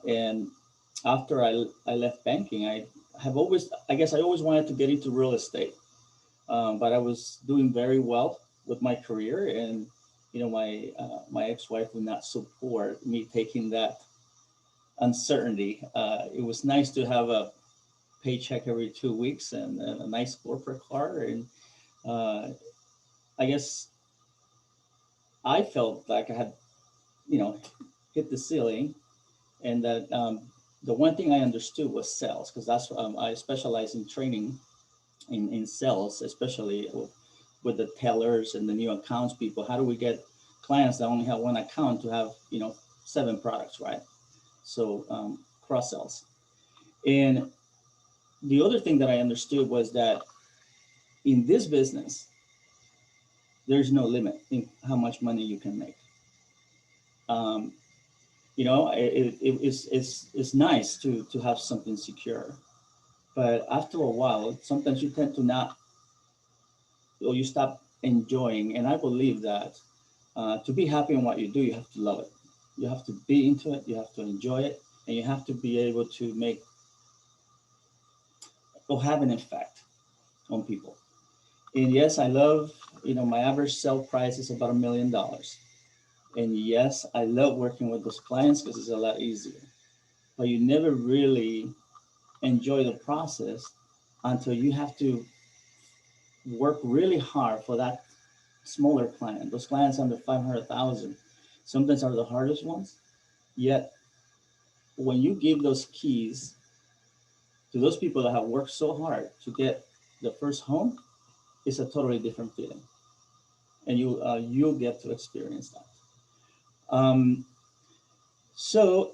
And after I left banking, I guess I always wanted to get into real estate, but I was doing very well with my career, and my ex-wife would not support me taking that uncertainty. It was nice to have a paycheck every 2 weeks and a nice corporate car, and uh, I guess I felt like I had, you know, hit the ceiling, and that the one thing I understood was sales, because that's I specialize in training in sales, especially with the tellers and the new accounts people. How do we get clients that only have one account to have, 7 products, right? So cross sells. And the other thing that I understood was that in this business, there's no limit in how much money you can make. Um, it's nice to have something secure, but after a while, sometimes you tend to not, or you stop enjoying. And I believe that to be happy in what you do, you have to love it. You have to be into it. You have to enjoy it, and you have to be able to make or have an effect on people. And yes, I love, my average sale price is about $1 million. And yes, I love working with those clients because it's a lot easier. But you never really enjoy the process until you have to work really hard for that smaller client. Those clients under 500,000 sometimes are the hardest ones. Yet, when you give those keys to those people that have worked so hard to get the first home, it's a totally different feeling, and you'll get to experience that. Um, so,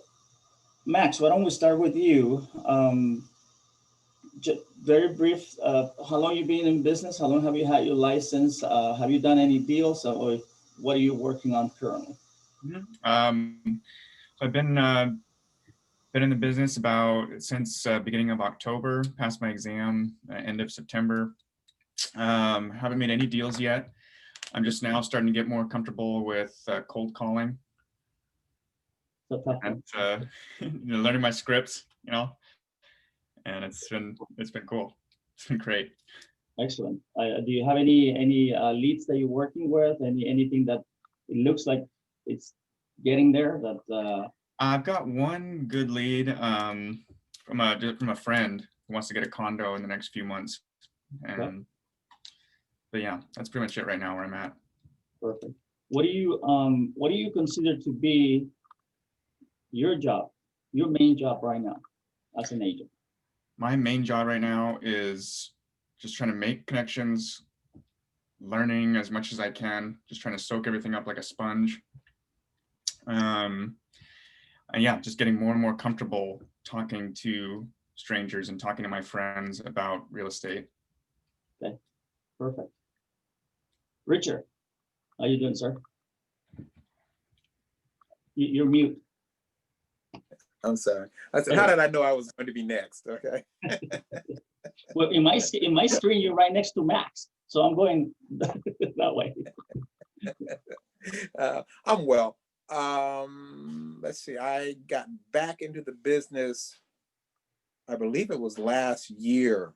Max, why don't we start with you? Very brief. How long you been in business? How long have you had your license? Have you done any deals, or what are you working on currently? So I've been in the business about since beginning of October. Passed my exam end of September. Haven't made any deals yet. I'm just now starting to get more comfortable with cold calling and learning my scripts. And it's been cool. It's been great. Excellent. Do you have any leads that you're working with? Anything that it looks like it's getting there? I've got one good lead from a friend who wants to get a condo in the next few months, and Okay. But yeah, that's pretty much it right now where I'm at. Perfect. What do you consider to be your job, your main job right now as an agent? My main job right now is just trying to make connections, learning as much as I can, just trying to soak everything up like a sponge. And yeah, just getting more and more comfortable talking to strangers and talking to my friends about real estate. Okay, perfect. Richard, how you doing, sir? You're mute. I'm sorry. I said, how did I know I was going to be next? Okay. Well, in my screen, you're right next to Max, so I'm going that way. I'm well. Let's see. I got back into the business, I believe it was last year.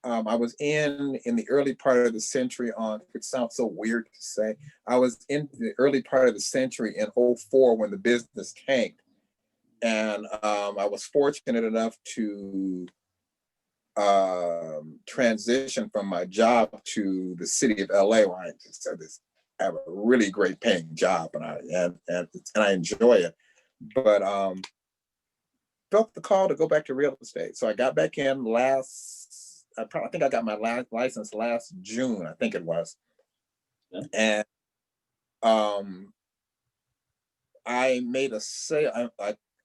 I was in the early part of the century it sounds so weird to say. I was in the early part of the century in '04 when the business tanked. And I was fortunate enough to transition from my job to the city of LA, where I just have a really great paying job, and I enjoy it. But felt the call to go back to real estate, so I got back in I think I got my license last June, I think it was, and I made a sale.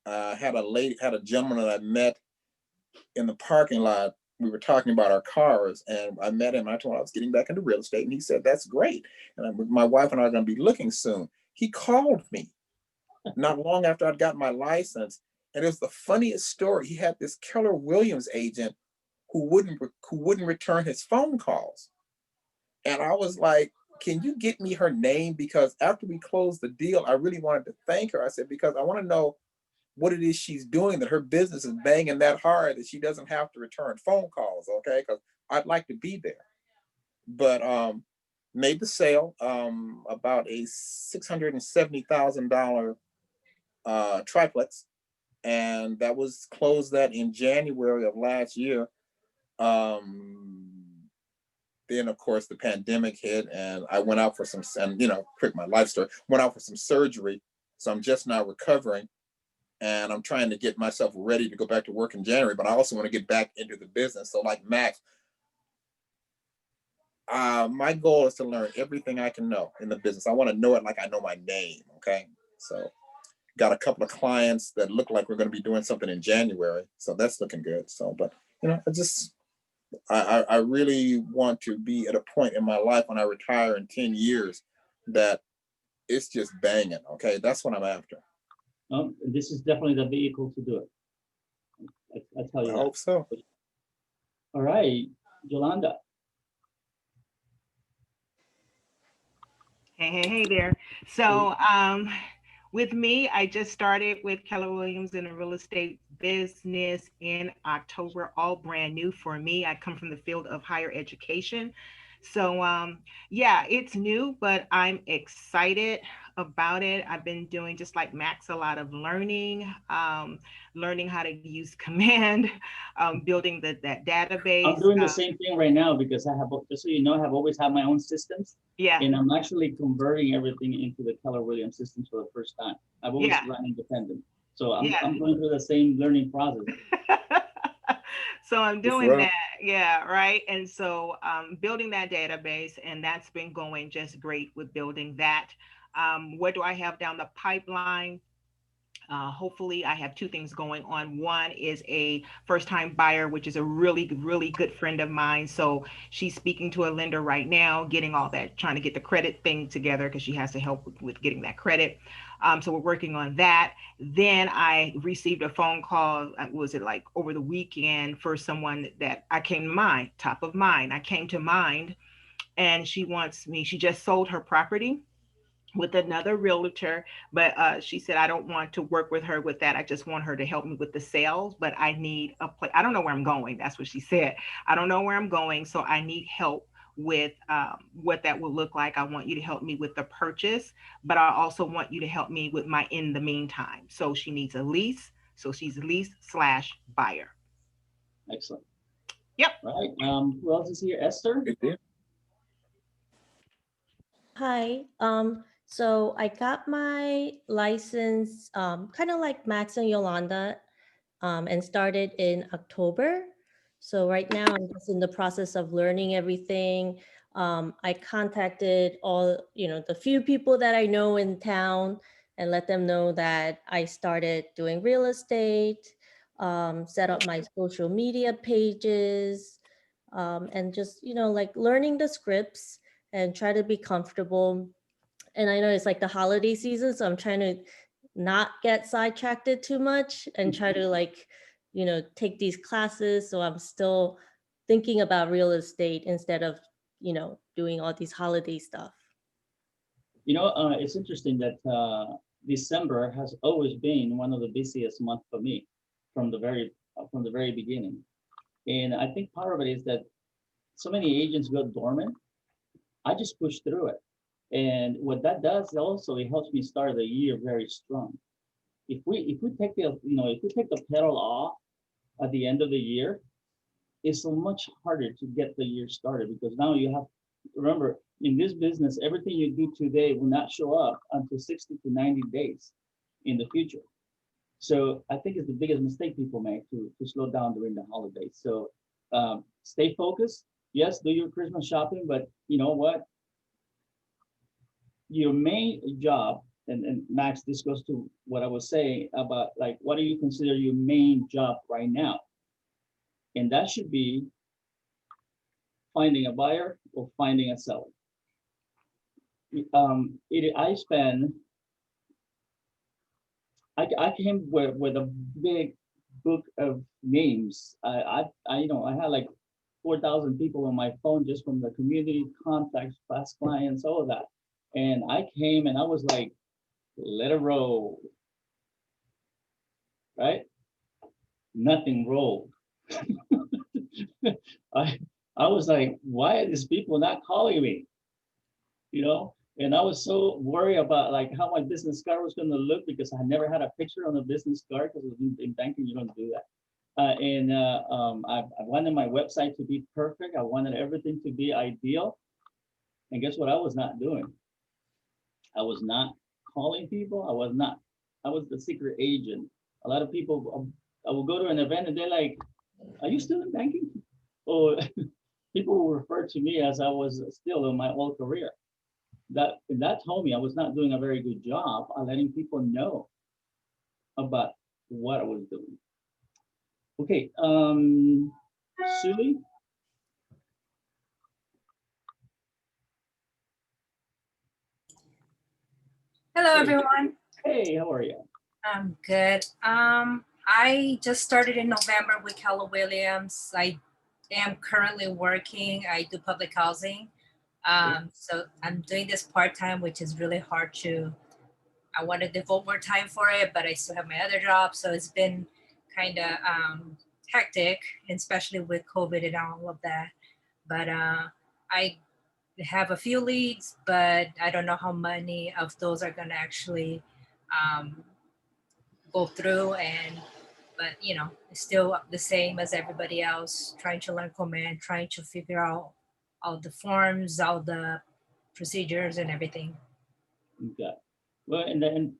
I had a gentleman that I met in the parking lot. We were talking about our cars, and I met him. I told him I was getting back into real estate, and he said, "That's great. And my wife and I are going to be looking soon." He called me not long after I'd got my license, and it was the funniest story. He had this Keller Williams agent who wouldn't return his phone calls, and I was like, "Can you get me her name? Because after we closed the deal, I really wanted to thank her." I said, "Because I want to know what it is she's doing, that her business is banging that hard that she doesn't have to return phone calls. Okay, because I'd like to be there. But made the sale, about a $670,000 triplex, and that was closed that in January of last year. Then of course the pandemic hit, and I went out for some, and quick, my life story, went out for some surgery, so I'm just now recovering, and I'm trying to get myself ready to go back to work in January. But I also want to get back into the business. So like Max, my goal is to learn everything I can know in the business. I want to know it like I know my name. Okay, so got a couple of clients that look like we're going to be doing something in January, so that's looking good. So, but I really want to be at a point in my life when I retire in 10 years that it's just banging. Okay, that's what I'm after. This is definitely the vehicle to do it. I tell you I that. hope so. All right, Yolanda. Hey there. So, with me, I just started with Keller Williams in the real estate business in October, all brand new for me. I come from the field of higher education. So, yeah, it's new, but I'm excited about it. I've been doing, just like Max, a lot of learning, learning how to use command, building that database. I'm doing the same thing right now because I have, just so you know, I have always had my own systems. Yeah. And I'm actually converting everything into the Keller Williams systems for the first time. I've always run independent. So I'm going through the same learning process. So I'm doing that. Yeah, right. And so building that database, and that's been going just great with building that. What do I have down the pipeline? Hopefully, I have two things going on. One is a first time buyer, which is a really, really good friend of mine. So she's speaking to a lender right now, getting all that, trying to get the credit thing together because she has to help with getting that credit. So we're working on that. Then I received a phone call, was it like over the weekend, for someone that I came to mind, top of mind. I came to mind, and she wants me, she just sold her property with another realtor, but she said, I don't want to work with her with that. I just want her to help me with the sales, but I need a place. I don't know where I'm going. That's what she said. I don't know where I'm going, so I need help with what that will look like. I want you to help me with the purchase, but I also want you to help me with my in the meantime. So she needs a lease. So she's lease/buyer. Excellent. Yep. All right. Who else is here? Esther? Hi. So I got my license kind of like Max and Yolanda, and started in October. So right now I'm just in the process of learning everything. I contacted all, the few people that I know in town and let them know that I started doing real estate, set up my social media pages, and just, like learning the scripts and try to be comfortable. And I know it's like the holiday season, so I'm trying to not get sidetracked too much and try to take these classes. So I'm still thinking about real estate instead of, doing all these holiday stuff. It's interesting that December has always been one of the busiest months for me from the very beginning. And I think part of it is that so many agents go dormant. I just push through it. And what that does also, it helps me start the year very strong. If we take the pedal off at the end of the year, it's so much harder to get the year started, because now you have, remember, in this business, everything you do today will not show up until 60 to 90 days in the future. So I think it's the biggest mistake people make to slow down during the holidays. So stay focused. Yes, do your Christmas shopping, but you know what? Your main job, and Max, this goes to what I was saying about, like, what do you consider your main job right now? And that should be finding a buyer or finding a seller. I came with a big book of names. I had like 4,000 people on my phone just from the community contacts, past clients, all of that. And I came and I was like, let it roll. right? Nothing rolled. I I was like, why are these people not calling me? You know? And I was so worried about like how my business card was going to look because I never had a picture on the business card because in banking you don't do that. I wanted my website to be perfect. I wanted everything to be ideal. And guess what? I was not doing. I was not calling people. I was not. I was the secret agent. A lot of people, I will go to an event and they're like, "Are you still in banking?" Or people will refer to me as I was still in my old career. That told me I was not doing a very good job of letting people know about what I was doing. Okay, Sully. Hello, Hey, everyone. hey, how are you? I'm good. I just started in November with Keller Williams. I am currently working. I do public housing. So I'm doing this part-time, which is really hard to, I want to devote more time for it, but I still have my other job. So it's been kind of hectic, especially with COVID and all of that. But I have a few leads, but I don't know how many of those are going to actually um, go through. And but it's still the same as everybody else, trying to learn command, trying to figure out all the forms, all the procedures and everything. Okay. Well, and then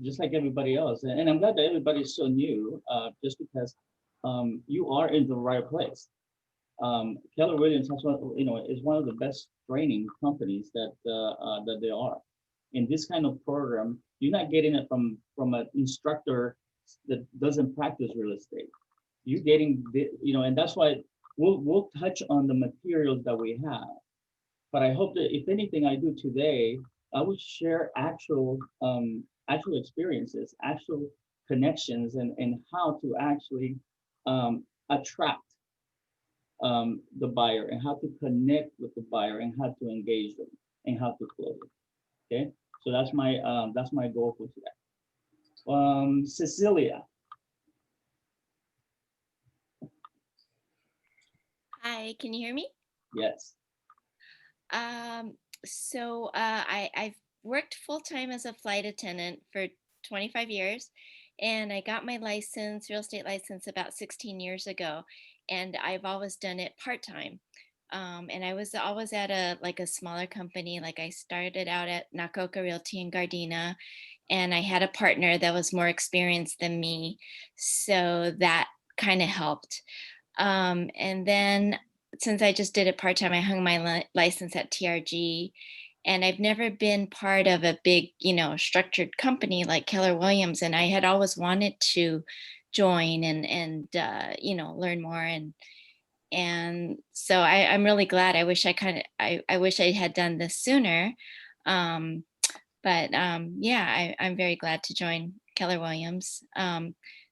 just like everybody else, and I'm glad that everybody's so new, just because you are in the right place. Keller Williams has one, is one of the best training companies that there are. In this kind of program, you're not getting it from an instructor that doesn't practice real estate. You're getting and that's why we'll touch on the materials that we have. But I hope that if anything I do today, I would share actual experiences, actual connections, and how to actually attract the buyer and how to connect with the buyer and how to engage them and how to close it. Okay, so that's my goal for today. Cecilia, Hi, can you hear me? yes. Um, I've worked full time as a flight attendant for 25 years, and I got my license, real estate license, about 16 years ago, and I've always done it part time. And I was always at a smaller company. Like I started out at Nakoka Realty in Gardena, and I had a partner that was more experienced than me, so that kind of helped. And then since I just did it part time, I hung my license at TRG. And I've never been part of a big, structured company like Keller Williams. And I had always wanted to join and learn more. And so I'm really glad. I wish I wish I had done this sooner. Yeah, I'm very glad to join Keller Williams.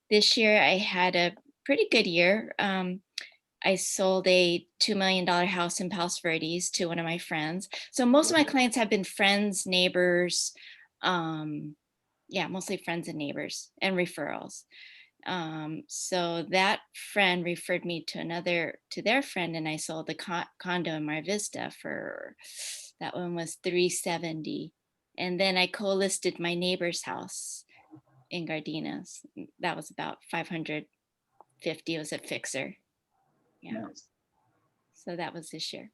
This year I had a pretty good year. I sold a $2 million house in Palos Verdes to one of my friends. So most of my clients have been friends, neighbors, mostly friends and neighbors and referrals. So that friend referred me to their friend, and I sold the condo in Mar Vista for, that one was 370. And then I co-listed my neighbor's house in Gardenas. That was about 550. It was a fixer. Yeah. Nice. So that was this year.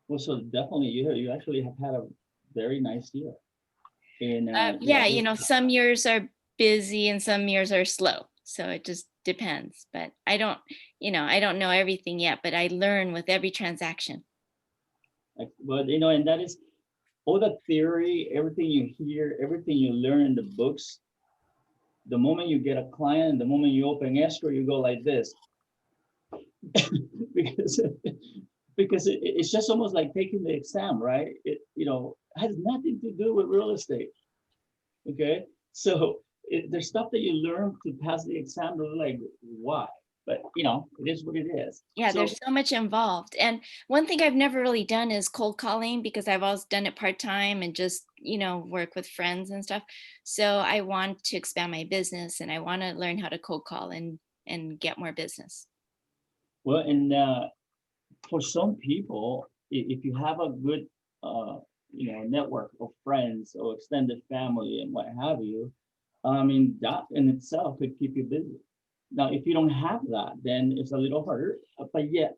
Well, so definitely you actually have had a very nice year. And Some years are busy and some years are slow. So it just depends. But I don't know everything yet, but I learn with every transaction. But and that is all the theory, everything you hear, everything you learn in the books. The moment you get a client, the moment you open escrow, you go like this. because it's just almost like taking the exam, right? It has nothing to do with real estate. Okay, so there's stuff that you learn to pass the exam. Like, why? but it is what it is. Yeah, So, there's so much involved. And one thing I've never really done is cold calling, because I've always done it part-time and just, work with friends and stuff. So I want to expand my business, and I want to learn how to cold call and get more business. well, and for some people, if you have a good, network of friends or extended family and what have you, I mean, that in itself could keep you busy. Now, if you don't have that, then it's a little harder, but yet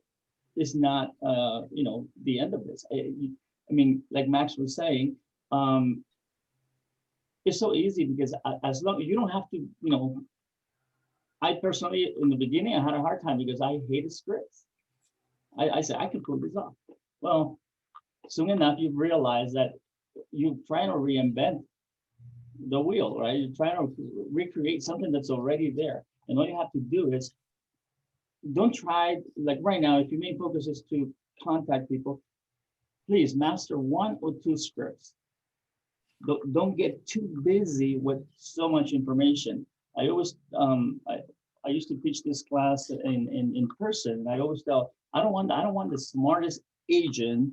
it's not, the end of this. I mean, like Max was saying, it's so easy because as long you don't have to, I personally, in the beginning, I had a hard time because I hated scripts. I said, I can pull this off. Well, soon enough, you realize that you're trying to reinvent the wheel, right? You're trying to recreate something that's already there. And all you have to do is don't try, like right now, if your main focus is to contact people, please master 1 or 2 scripts. Don't get too busy with so much information. I always, I used to teach this class in person. I always tell, I don't want the smartest agent.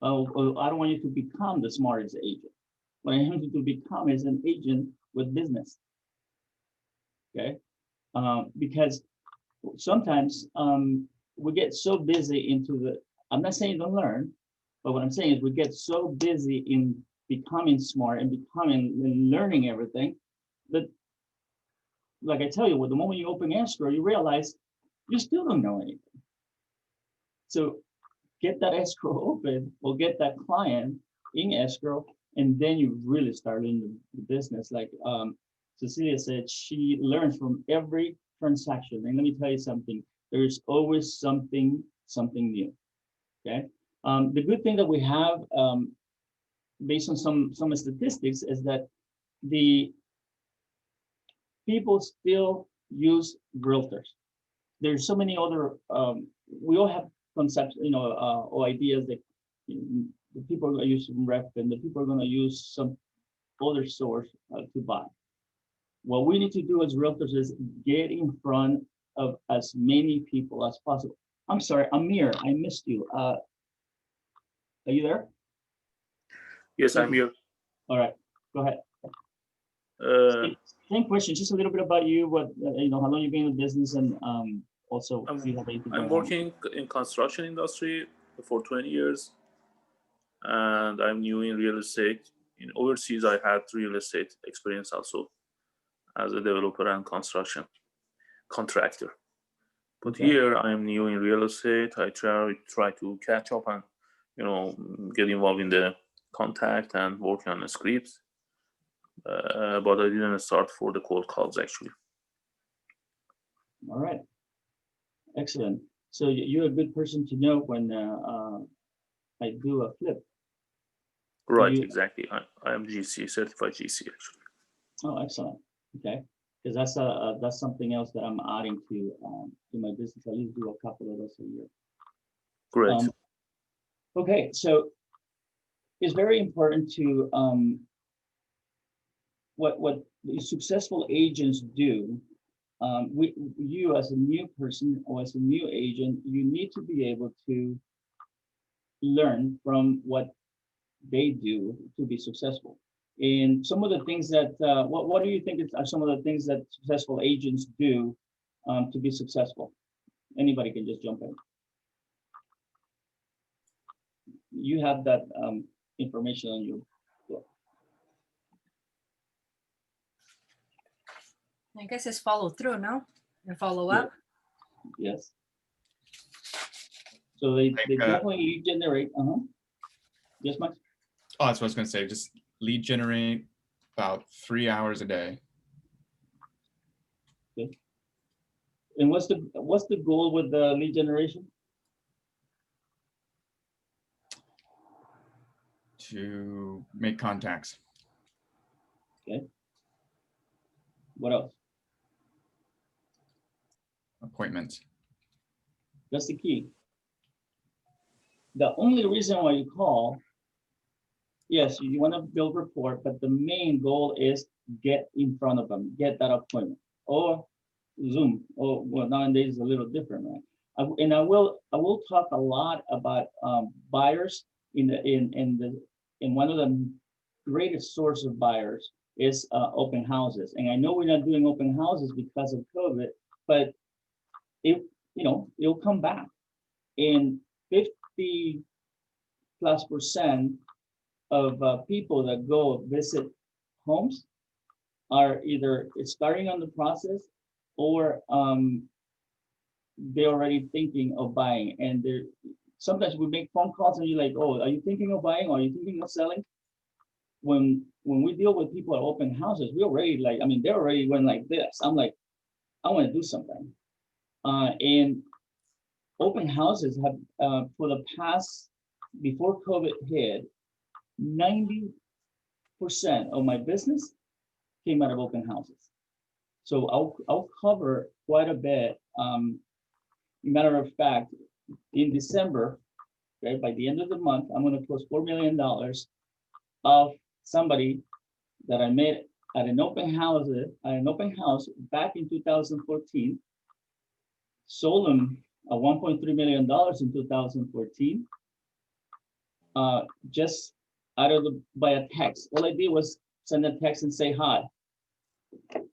I don't want you to become the smartest agent. What I want you to become is an agent with business. Okay, because sometimes we get so busy into the. I'm not saying don't learn, but what I'm saying is we get so busy in becoming smart and becoming and learning everything that, like I tell you, with the moment you open escrow, you realize you still don't know anything. So get that escrow open or get that client in escrow, and then you really start in the business. Like Cecilia said, she learns from every transaction. And let me tell you something, there's always something new. Okay. The good thing that we have, based on some statistics, is that the people still use realtors. There's so many other, we all have concepts, or ideas that the people are going to use rep and the people are going to use some other source to buy. What we need to do as realtors is get in front of as many people as possible. I'm sorry, Amir, I missed you. Are you there? Yes, I'm here. All right, go ahead. Same question, just a little bit about you, what how long you've been in business, and also do you have anything I'm going on? working in construction industry for 20 years, and I'm new in real estate. In overseas, I had real estate experience also as a developer and construction contractor. But Okay. here I am new in real estate. I try to catch up and get involved in the contact and working on the scripts. But I didn't start for the cold calls actually. All right, excellent. So you're a good person to know when I do a flip. Right, exactly. I am GC, certified GC actually. Oh, excellent. Okay, because that's something else that I'm adding to my business. I usually do a couple of those a year. Great. Okay, so it's very important to what successful agents do. You as a new person or as a new agent, you need to be able to learn from what they do to be successful. And some of the things that, what do you think are some of the things that successful agents do to be successful? Anybody can just jump in. You have that information on you. I guess it's follow through, no? And follow up. Yes. So they definitely lead generate. Yes, Max? Oh, that's what I was going to say. Just lead generate about 3 hours a day. Okay. And what's the goal with the lead generation? To make contacts. Okay. What else? Appointments. That's the key. The only reason why you call, yes, you want to build rapport, but the main goal is get in front of them, get that appointment. Or Zoom. Oh, well, nowadays it's a little different, right? And I will talk a lot about buyers in one of the greatest source of buyers is open houses. And I know we're not doing open houses because of COVID, but it'll come back. And 50+% of people that go visit homes are either starting on the process or they're already thinking of buying. And they're sometimes we make phone calls and you're like, oh, are you thinking of buying or are you thinking of selling? When we deal with people at open houses, we already like, I mean, they already went like this. I'm like, I want to do something. And open houses have for the past, before COVID hit, 90% of my business came out of open houses. So I'll cover quite a bit. Matter of fact, in December, okay, by the end of the month, I'm going to post $4 million of somebody that I met at an open house back in 2014. Sold them $1.3 million in 2014. Just by a text. All I did was send a text and say hi.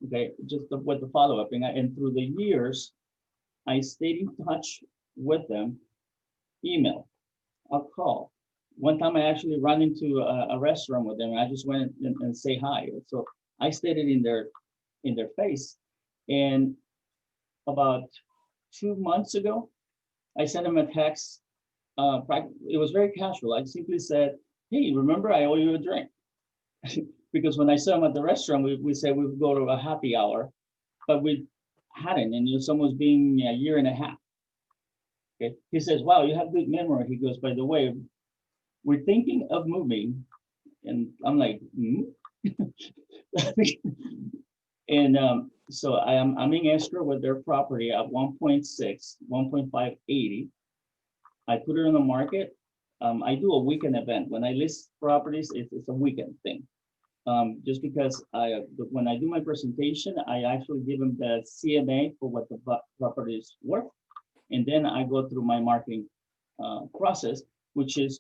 Okay, just with the follow-up. And through the years, I stayed in touch with them, email, a call. One time I actually ran into a restaurant with them. And I just went and say hi. So I stated in their face. And about 2 months ago, I sent them a text. It was very casual. I simply said, hey, remember I owe you a drink. Because when I saw him at the restaurant, we said we would go to a happy hour, but we hadn't, and it's almost been a year and a half. Okay, he says, wow, you have good memory. He goes, by the way, we're thinking of moving. And I'm like, And so I'm in escrow with their property at 1.6, 1.580. I put it on the market. I do a weekend event. When I list properties, it's a weekend thing. Just because when I do my presentation, I actually give them the CMA for what the property is worth. And then I go through my marketing process, which is,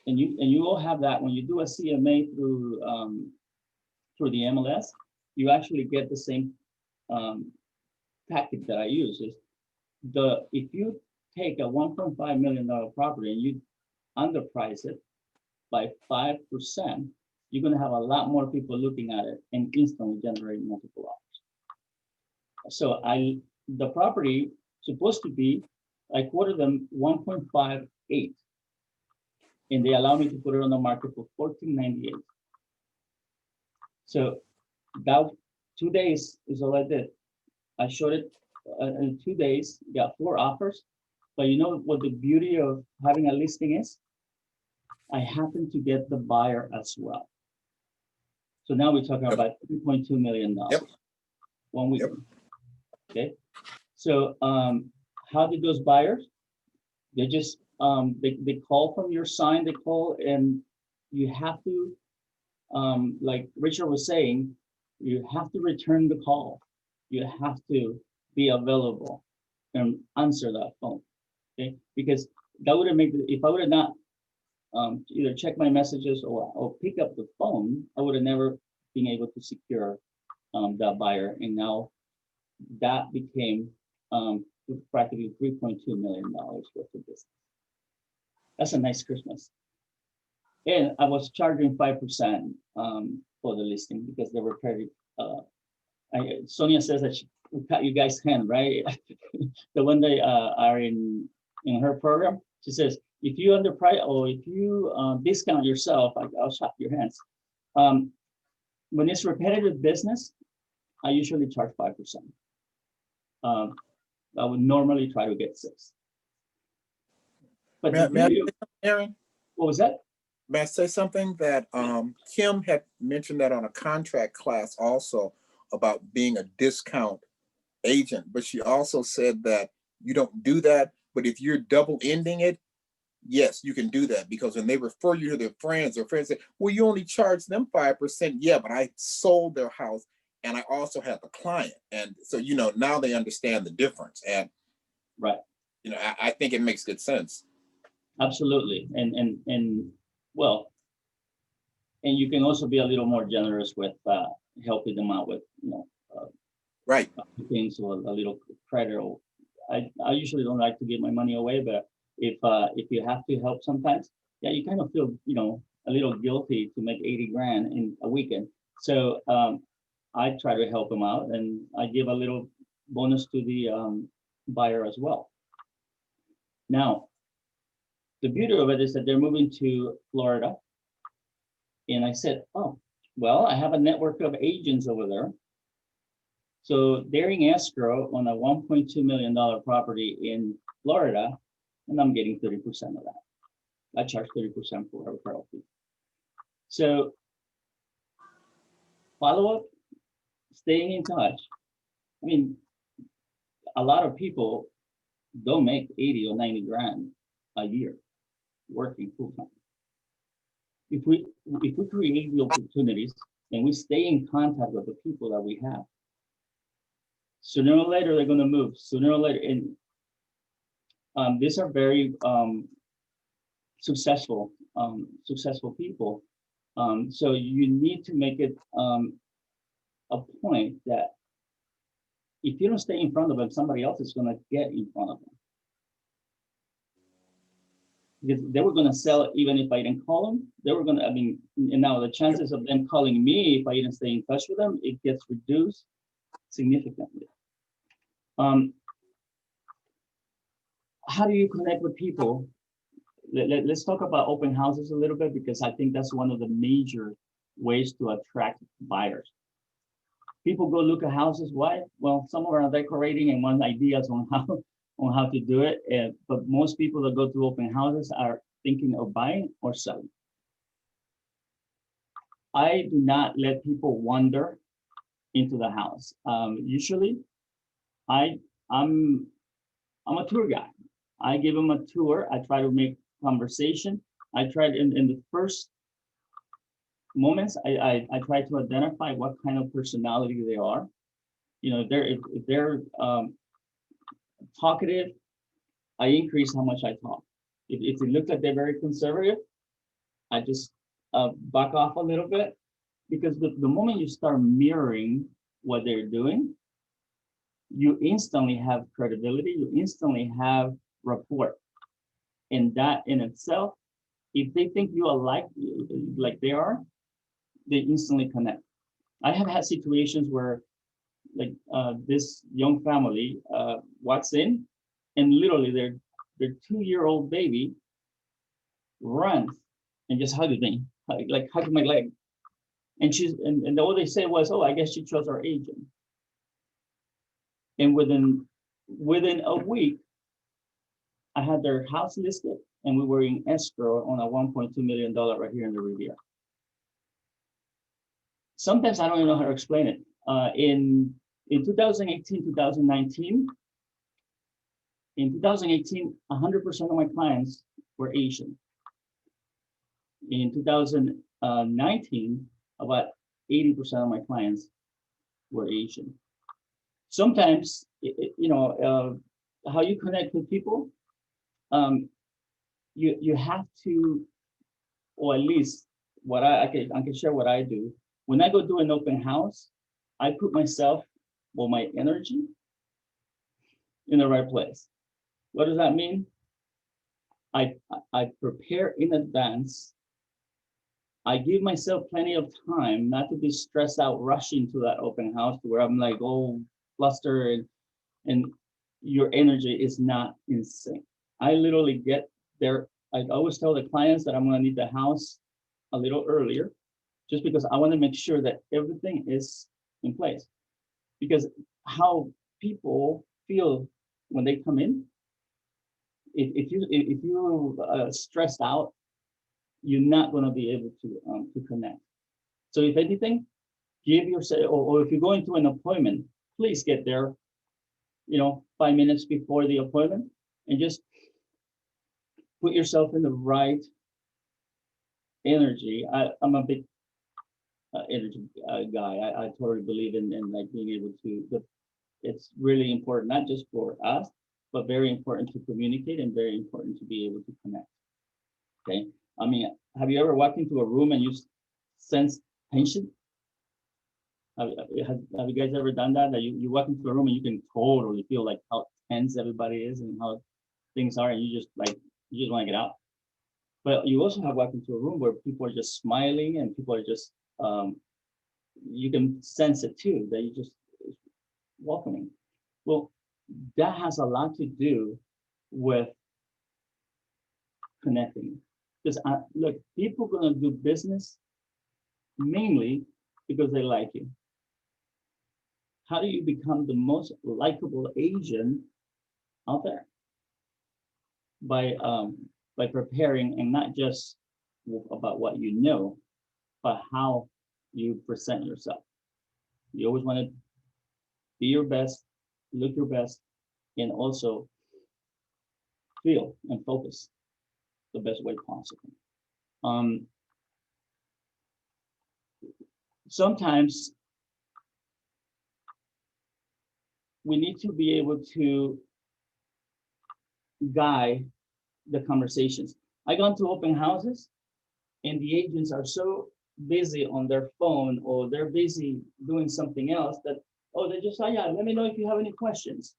and you all have that when you do a CMA through the MLS, you actually get the same tactic that I use. Is if you take a $1.5 million property and you underprice it by 5%, you're going to have a lot more people looking at it and instantly generating multiple offers. So the property supposed to be, I quoted them 1.58, and they allow me to put it on the market for $14.98. So that 2 days is all I did. I showed it in 2 days, got 4 offers. But you know what the beauty of having a listing is? I happen to get the buyer as well. So now we're talking about $3.2 million. Yep. 1 week. Yep. Okay. So how did those buyers? They just they call from your sign. They call, and you have to, like Richard was saying, you have to return the call. You have to be available and answer that phone. Okay, because that would have made if I would have not either check my messages or pick up the phone, I would have never been able to secure that buyer. And now that became practically $3.2 million worth of business. That's a nice Christmas. And I was charging 5% for the listing because they were very. Sonia says that she cut you guys' hand, right? The one they are in her program. She says, if you underprice or if you discount yourself, I'll chop your hands. When it's repetitive business, I usually charge 5%. I would normally try to get 6. But Aaron, what was that? May I say something that Kim had mentioned that on a contract class also about being a discount agent, but she also said that you don't do that, but if you're double ending it, yes, you can do that, because when they refer you to their friends say, well, you only charge them 5%. Yeah, but I sold their house and I also had the client. And so, you know, now they understand the difference. And, Right. you know, I think it makes good sense. Absolutely. And well, and you can also be a little more generous with helping them out with, you know, Right. things or a little credit. Or I usually don't like to give my money away, but if you have to help sometimes, yeah, you kind of feel, you know, a little guilty to make 80 grand in a weekend. So I try to help them out, and I give a little bonus to the buyer as well. Now, the beauty of it is that they're moving to Florida. And I said, oh, well, I have a network of agents over there. So they're in escrow on a $1.2 million property in Florida, and I'm getting 30% of that. I charge 30% for a referral fee. So follow up, staying in touch. I mean, a lot of people don't make 80 or 90 grand a year working full time. If we create the opportunities and we stay in contact with the people that we have, sooner or later they're going to move. Sooner or later, and these are very successful people. So you need to make it a point that if you don't stay in front of them, somebody else is going to get in front of them. Because they were going to sell it even if I didn't call them. They were going to, I mean, and now the chances of them calling me if I didn't stay in touch with them, it gets reduced significantly. How do you connect with people? Let's talk about open houses a little bit, because I think that's one of the major ways to attract buyers. People go look at houses. Why? Well, some of them are decorating and want ideas on how to do it. But most people that go to open houses are thinking of buying or selling. I do not let people wander into the house. Usually, I'm a tour guide. I give them a tour. I try to make conversation. I tried in the first moments, I try to identify what kind of personality they are. You know, if they're talkative, I increase how much I talk. If it looks like they're very conservative, I just back off a little bit, because the moment you start mirroring what they're doing, you instantly have credibility, you instantly have rapport. And that in itself, if they think you are like they are, they instantly connect. I have had situations where like this young family walks in, and literally their 2-year-old baby runs and just hugs me, like hugs my leg. And all they said was, oh, I guess she chose our agent. And within a week, I had their house listed, and we were in escrow on a $1.2 million right here in the Riviera. Sometimes I don't even know how to explain it. In 2018, 2019, in 2018, 100% of my clients were Asian. In 2019, about 80% of my clients were Asian. Sometimes, you know, how you connect with people, you have to, or at least what I can share what I do. When I go do an open house, I put myself or my energy in the right place. What does that mean? I prepare in advance. I give myself plenty of time not to be stressed out rushing to that open house to where I'm like, oh, flustered, and your energy is not in sync. I literally get there. I always tell the clients that I'm going to need the house a little earlier, just because I want to make sure that everything is in place. Because how people feel when they come in, if you're stressed out, you're not going to be able to connect. So if anything, give yourself, or if you're going to an appointment, please get there, you know, 5 minutes before the appointment, and just put yourself in the right energy. I'm a big energy guy. I totally believe in like being able to. It's really important, not just for us, but very important to communicate and very important to be able to connect. Okay. I mean, have you ever walked into a room and you sense tension? Have you guys ever done that? That you walk into a room and you can totally feel like how tense everybody is and how things are, and you just want to get out. But you also have walked into a room where people are just smiling and people are just you can sense it too, that you just welcoming. Well, that has a lot to do with connecting. Because look, people are gonna do business mainly because they like you. How do you become the most likable agent out there? By preparing, and not just about what you know, but how you present yourself. You always want to be your best, look your best, and also feel and focus the best way possible. Sometimes we need to be able to guide the conversations. I gone to open houses and the agents are so busy on their phone or they're busy doing something else that, oh, they just say, yeah, let me know if you have any questions.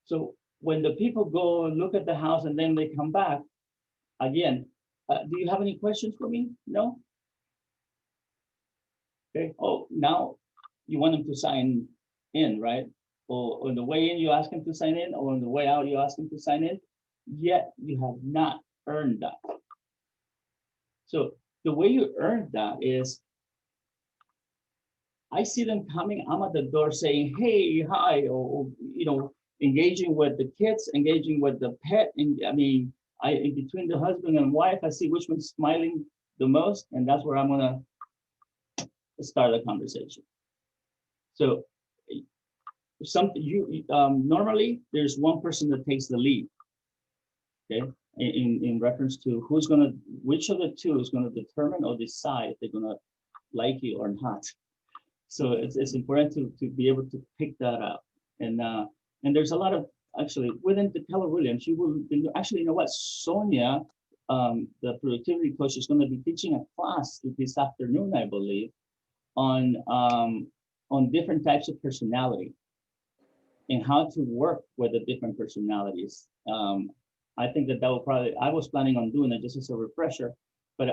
So when the people go look at the house and then they come back, again, do you have any questions for me? No? Okay, oh, now you want them to sign in, right? Or on the way in, you ask them to sign in, or on the way out, you ask them to sign in, yet you have not earned that. So the way you earn that is, I see them coming, I'm at the door saying, hey, hi, or engaging with the kids, engaging with the pet, and I mean, in between the husband and wife, I see which one's smiling the most, and that's where I'm gonna start a conversation. So normally there's one person that takes the lead, okay, in reference to which of the two is gonna determine or decide if they're gonna like you or not. So it's important to be able to pick that up, and there's a lot of, actually, within the Keller Williams, you will actually, you know what, Sonia, the productivity coach, is going to be teaching a class this afternoon, I believe, on different types of personality and how to work with the different personalities. I think that will probably, I was planning on doing it just as a refresher, but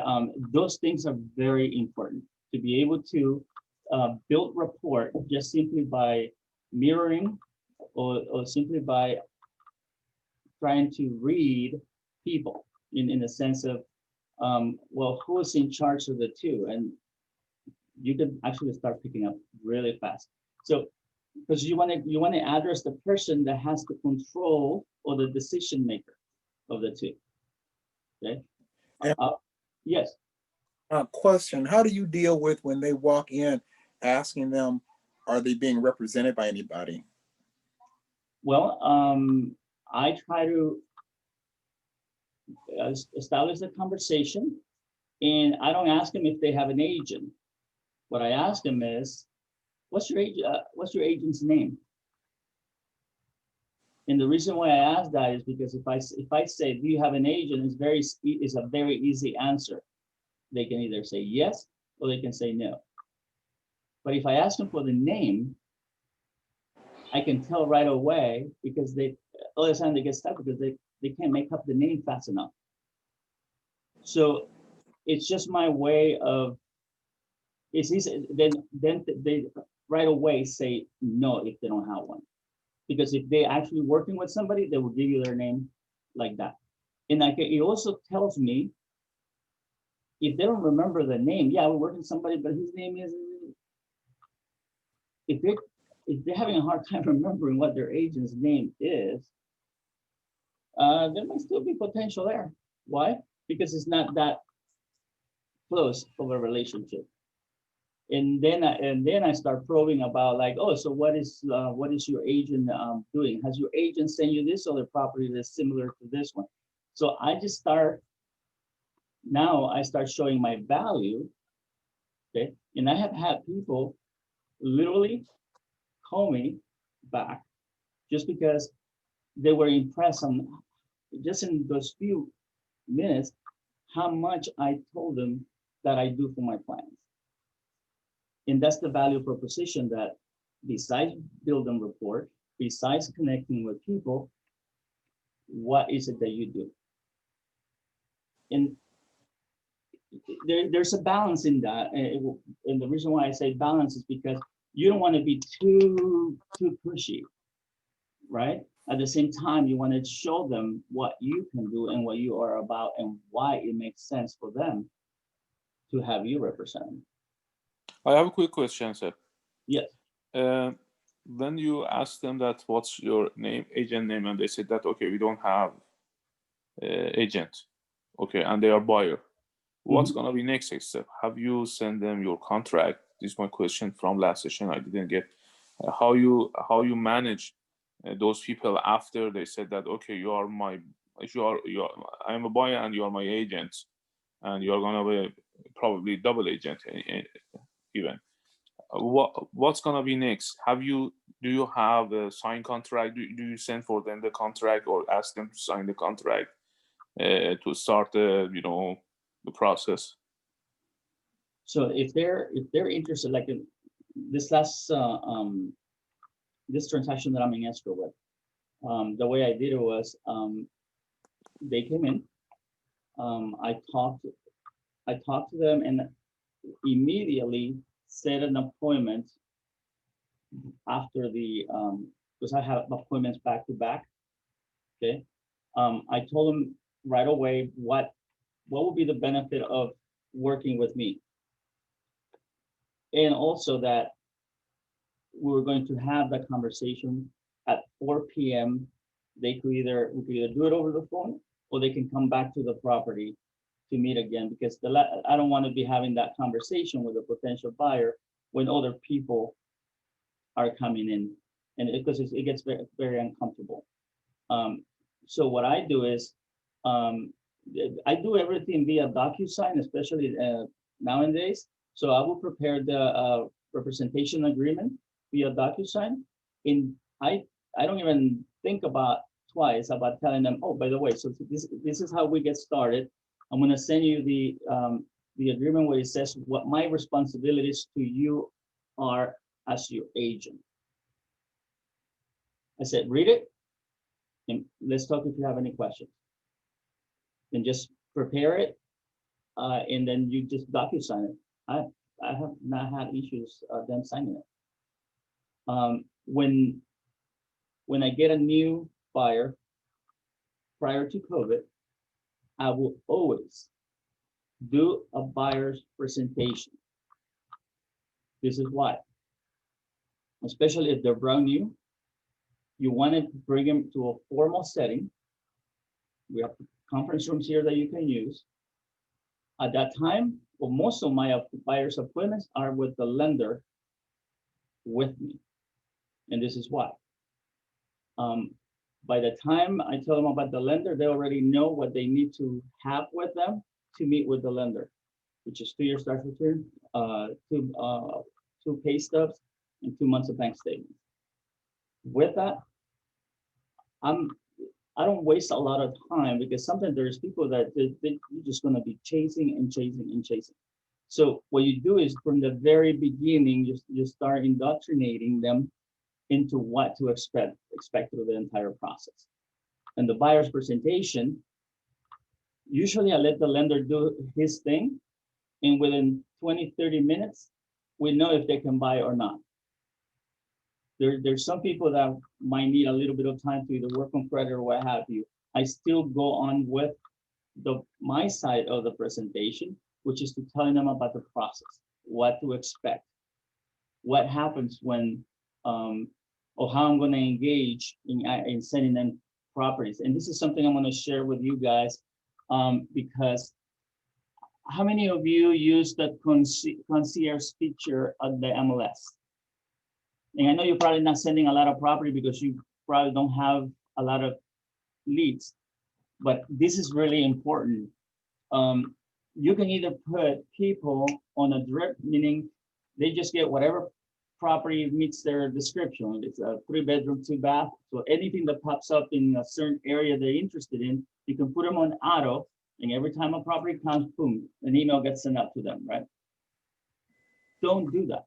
those things are very important to be able to build rapport just simply by mirroring or simply by trying to read people in the sense of, well, who is in charge of the two? And you can actually start picking up really fast. So, because you want to address the person that has the control or the decision maker of the two. Okay. Yes. Question: how do you deal with when they walk in, asking them, are they being represented by anybody? Well, I try to establish a conversation, and I don't ask them if they have an agent. What I ask them is, what's your agent's name? And the reason why I ask that is because if I say, do you have an agent, it's a very easy answer. They can either say yes or they can say no. But if I ask them for the name, I can tell right away, because all the time they get stuck because they can't make up the name fast enough. So it's just my way of, it's easy, then they right away say no if they don't have one. Because if they're actually working with somebody, they will give you their name like that. And it also tells me if they don't remember the name, yeah, we're working with somebody, but his name isn't. If they're having a hard time remembering what their agent's name is, there might still be potential there. Why? Because it's not that close of a relationship. And then I start probing about, like, oh, so what is your agent doing? Has your agent sent you this other property that's similar to this one? So I start showing my value Okay. And I have had people literally call me back just because they were impressed on just in those few minutes how much I told them that I do for my clients. And that's the value proposition that besides building rapport, besides connecting with people, what is it that you do? And there's a balance in that. And the reason why I say balance is because you don't want to be too pushy, right? At the same time, you want to show them what you can do and what you are about and why it makes sense for them to have you represent them. I have a quick question, sir. Yes. When you ask them that what's your name, agent name, and they said that, okay, we don't have agent, okay, and they are buyer, what's Mhm. gonna be next step? Have you sent them your contract? This is my question from last session. I didn't get how you manage those people after they said that, okay, you are I am a buyer and you are my agent, and you are gonna be probably double agent even. What's gonna be next? Do you have a signed contract? Do you send for them the contract or ask them to sign the contract to start the process? So if they're interested, like in this last this transaction that I'm in escrow with, the way I did it was they came in, I talked to them and immediately set an appointment after the because I have appointments back to back. Okay, I told them right away what would be the benefit of working with me, and also that we were going to have that conversation at 4 p.m. We could either do it over the phone or they can come back to the property to meet again, because I don't want to be having that conversation with a potential buyer when other people are coming in, and because it gets very, very uncomfortable. So what I do is I do everything via DocuSign, especially nowadays. So I will prepare the representation agreement via DocuSign. I don't even think about twice about telling them, oh, by the way, so this is how we get started. I'm going to send you the agreement where it says what my responsibilities to you are as your agent. I said, read it, and let's talk if you have any questions. And just prepare it, and then you just DocuSign it. I have not had issues them signing it. When I get a new buyer prior to COVID, I will always do a buyer's presentation. This is why, especially if they're brand new, you want to bring them to a formal setting. We have conference rooms here that you can use. At that time, well, most of my buyer's appointments are with the lender with me. And this is why. By the time I tell them about the lender, they already know what they need to have with them to meet with the lender, which is 2 years tax return, two pay stubs, and 2 months of bank statements. With that, I don't waste a lot of time, because sometimes there's people that you're just going to be chasing and chasing and chasing. So what you do is from the very beginning, you start indoctrinating them into what to expect through the entire process. And the buyer's presentation, usually I let the lender do his thing, and within 20, 30 minutes, we know if they can buy or not. There's some people that might need a little bit of time to either work on credit or what have you. I still go on with my side of the presentation, which is to telling them about the process, what to expect, what happens when, or how I'm going to engage in sending them properties. And this is something I'm going to share with you guys, because how many of you use the concierge feature of the MLS? And I know you're probably not sending a lot of property because you probably don't have a lot of leads, but this is really important. you can either put people on a drip, meaning they just get whatever property meets their description. It's a 3-bedroom, 2-bath. So anything that pops up in a certain area they're interested in, you can put them on auto, and every time a property comes, boom, an email gets sent out to them, right? Don't do that.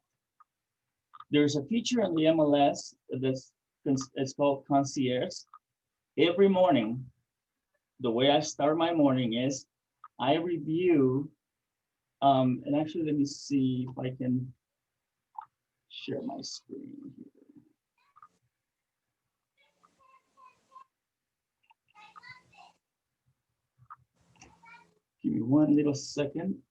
There's a feature in the MLS that's it's called concierge. Every morning, the way I start my morning is I review, and actually let me see if I can share my screen here. Give me one little second.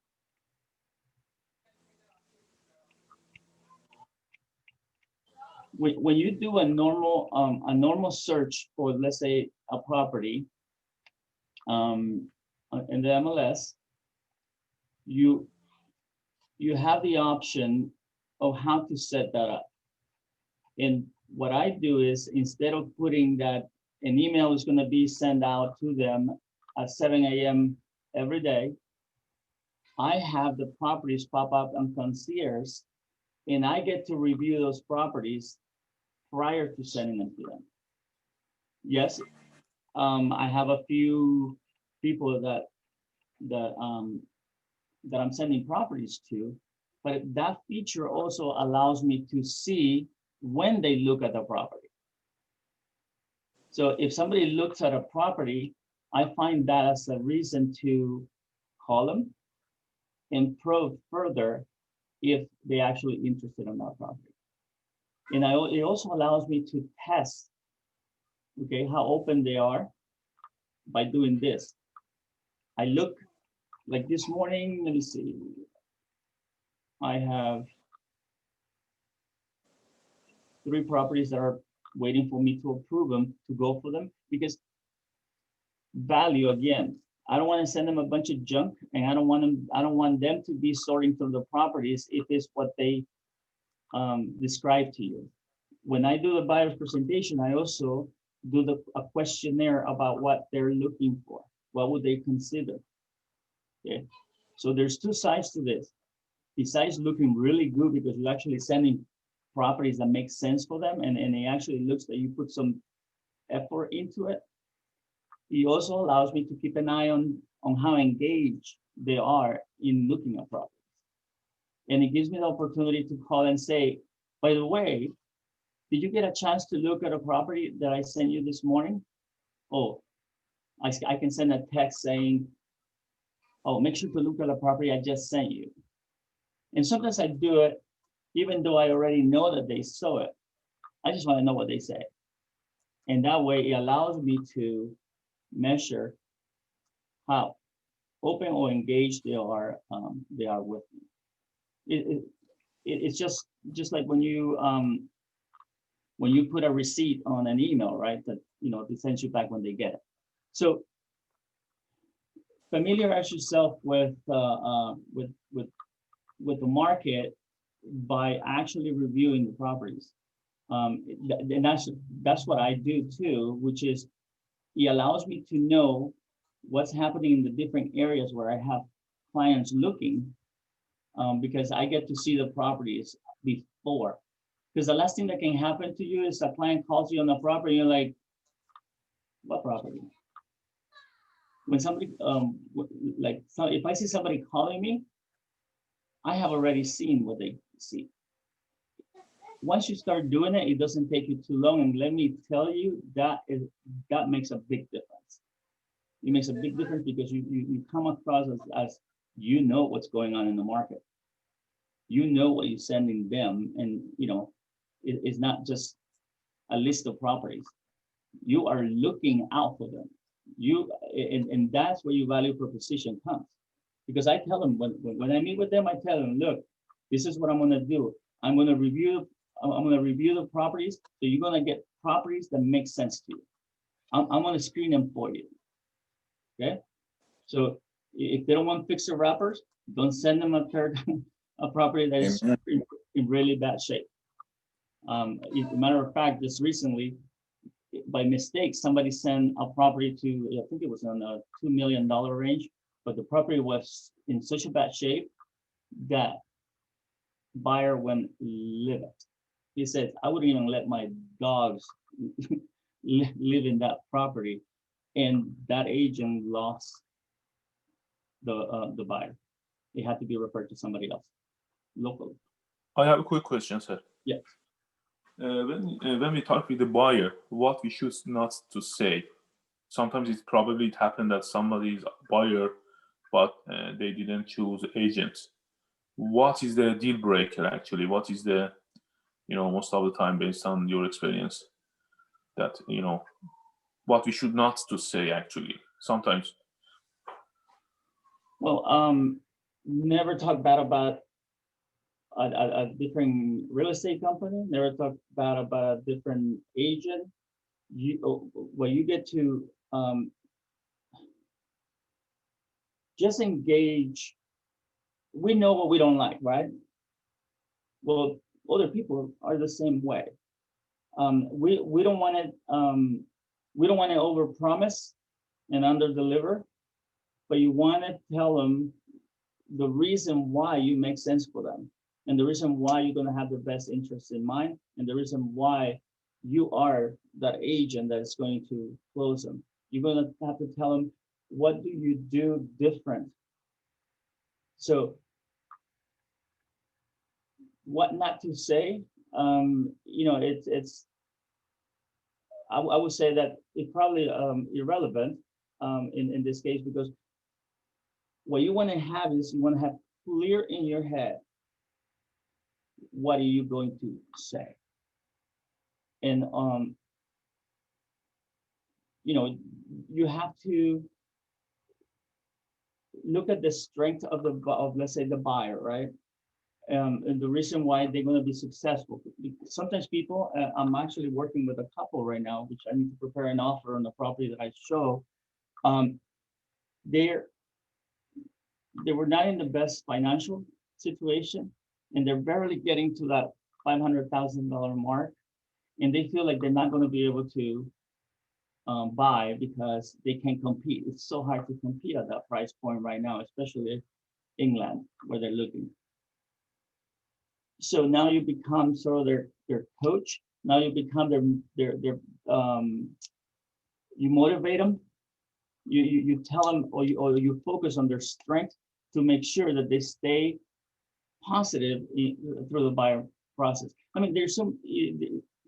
When you do a normal search for, let's say, a property in the MLS, you have the option of how to set that up. And what I do is, instead of putting that an email is going to be sent out to them at 7 a.m. every day, I have the properties pop up on concierge, and I get to review those properties prior to sending them to them. Yes, I have a few people that I'm sending properties to, but that feature also allows me to see when they look at the property. So if somebody looks at a property, I find that as a reason to call them and probe further if they're actually interested in that property. And it also allows me to test, okay, how open they are by doing this. I look, like this morning, let me see. I have 3 properties that are waiting for me to approve them, to go for them, because value, again, I don't want to send them a bunch of junk, and I don't want them to be sorting through the properties if it's what they describe to you. When I do the buyer's presentation, I also do a questionnaire about what they're looking for. What would they consider? Okay, so there's 2 sides to this. Besides looking really good because you're actually sending properties that make sense for them, and it actually looks that you put some effort into it. It also allows me to keep an eye on how engaged they are in looking at properties. And it gives me the opportunity to call and say, by the way, did you get a chance to look at a property that I sent you this morning? Oh, I can send a text saying, oh, make sure to look at a property I just sent you. And sometimes I do it, even though I already know that they saw it. I just want to know what they say. And that way it allows me to measure how open or engaged they are with me. It's just like when you put a receipt on an email, right? That they send you back when they get it. So familiarize yourself with the market by actually reviewing the properties. And that's what I do too, which is it allows me to know what's happening in the different areas where I have clients looking, because I get to see the properties before. Because the last thing that can happen to you is a client calls you on a property, and you're like, what property? When somebody, if I see somebody calling me, I have already seen what they see. Once you start doing it, it doesn't take you too long. And let me tell you, that makes a big difference. It makes a big difference because you come across as you know what's going on in the market. You know what you're sending them, and it's not just a list of properties. You are looking out for them. And that's where your value proposition comes. Because I tell them when I meet with them, I tell them, look, this is what I'm going to do. I'm going to review the properties. So you're going to get properties that make sense to you. I'm going to screen them for you. Okay. So if they don't want fixer wrappers, don't send them a property that is in really bad shape. As a matter of fact, just recently, by mistake, somebody sent a property to, I think it was on a $2 million range, but the property was in such a bad shape that buyer wouldn't live it. He said, I wouldn't even let my dogs live in that property. And that agent lost the buyer. It had to be referred to somebody else locally. I have a quick question, sir. Yes. When we talk with the buyer, what we should not to say. Sometimes it probably happened that somebody is buyer, but they didn't choose agent. What is the deal breaker actually? What is the, most of the time based on your experience that, what we should not to say actually sometimes? Well, never talk bad about a different real estate company. Never talk bad about a different agent. When you get to just engage, we know what we don't like, right? Well, other people are the same way. We don't want to overpromise and underdeliver, but you want to tell them the reason why you make sense for them, and the reason why you're going to have the best interest in mind, and the reason why you are that agent that is going to close them. You're going to have to tell them, what do you do different? So what not to say, it's I would say that it's probably irrelevant in this case, because what you want to have is you want to have clear in your head, what are you going to say? And you have to look at the strength of let's say the buyer, right? And the reason why they're going to be successful. Sometimes people, I'm actually working with a couple right now, which I need to prepare an offer on the property that I show. They were not in the best financial situation, and they're barely getting to that $500,000 mark, and they feel like they're not going to be able to buy because they can't compete. It's so hard to compete at that price point right now, especially England, where they're looking. So now you become sort of their coach. Now you become their you motivate them. You tell them, or you focus on their strength to make sure that they stay positive through the buyer process. I mean, there's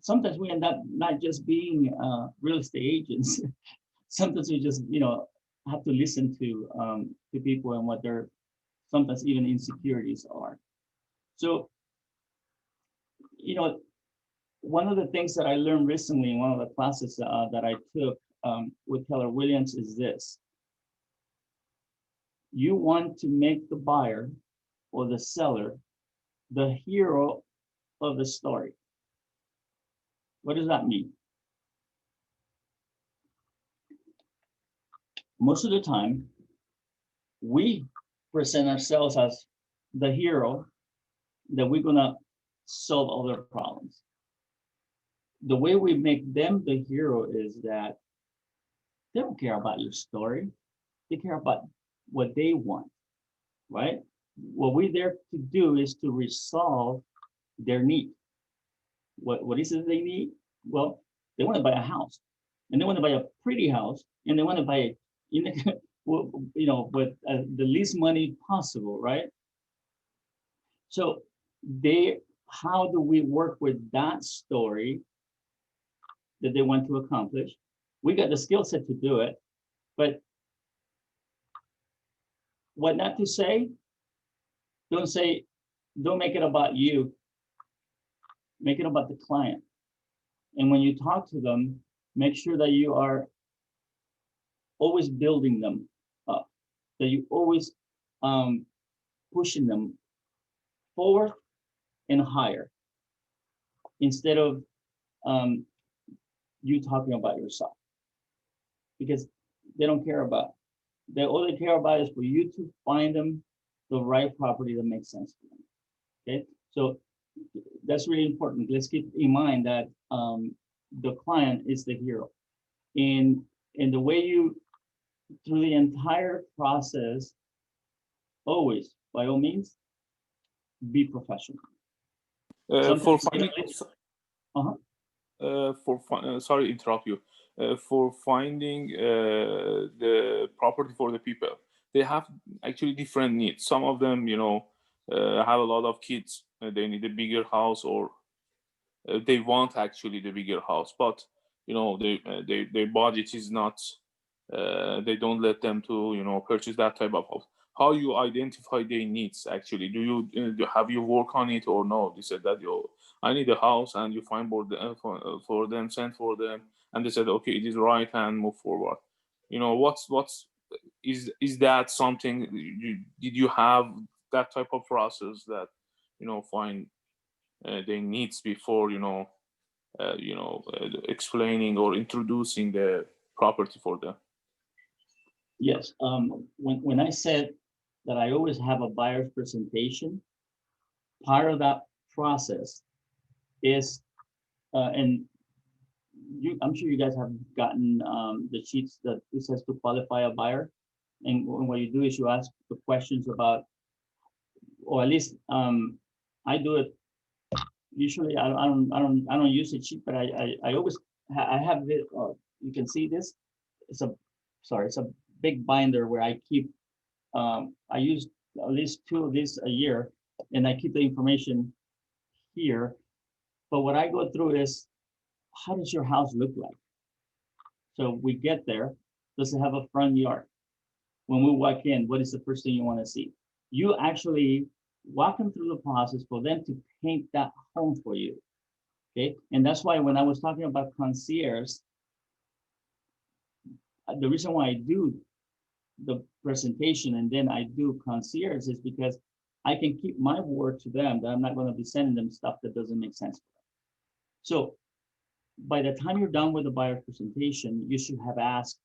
sometimes we end up not just being real estate agents. Sometimes we just have to listen to people and what their sometimes even insecurities are. So one of the things that I learned recently in one of the classes that I took with Keller Williams is this: you want to make the buyer or the seller the hero of the story. What does that mean? Most of the time, we present ourselves as the hero that we're gonna solve all their problems. The way we make them the hero is that they don't care about your story. They care about what they want, right? What we're there to do is to resolve their need. What is it they need? Well, they want to buy a house, and they want to buy a pretty house, and they want to buy it, with the least money possible, right? So how do we work with that story that they want to accomplish? We got the skill set to do it, but what not to say? Don't make it about you. Make it about the client. And when you talk to them, make sure that you are always building them up, that you always pushing them forward and higher, instead of you talking about yourself, because they don't care about. All they care about is for you to find them the right property that makes sense for them. Okay, so that's really important. Let's keep in mind that the client is the hero, and the way you through the entire process, always, by all means, be professional. For Sometimes, finding, uh-huh. sorry, interrupt you. For finding the property for the people, they have actually different needs. Some of them, have a lot of kids. They need a bigger house, or they want actually the bigger house, but their budget is not. They don't let them to purchase that type of house. How you identify their needs actually? Have you work on it or no? They said that I need a house, and you find for them, send for them, and they said okay, it is right, and move forward. What's is that something did you have that type of process that find their needs before explaining or introducing the property for them? Yes. When I said that I always have a buyer's presentation, part of that process is, and I'm sure you guys have gotten the sheets that it says to qualify a buyer. And what you do is you ask the questions about, or at least I do it. Usually, I don't use a sheet, but I always I have it. You can see this. It's a it's a big binder where I keep. I use at least 2 of these a year, and I keep the information here. But what I go through is, how does your house look like? So we get there. Does it have a front yard? When we walk in, what is the first thing you want to see? You actually walk them through the process for them to paint that home for you. Okay. And that's why when I was talking about concierge, the reason why I do the presentation and then I do concierge is because I can keep my word to them that I'm not going to be sending them stuff that doesn't make sense for them. So by the time you're done with the buyer presentation, you should have asked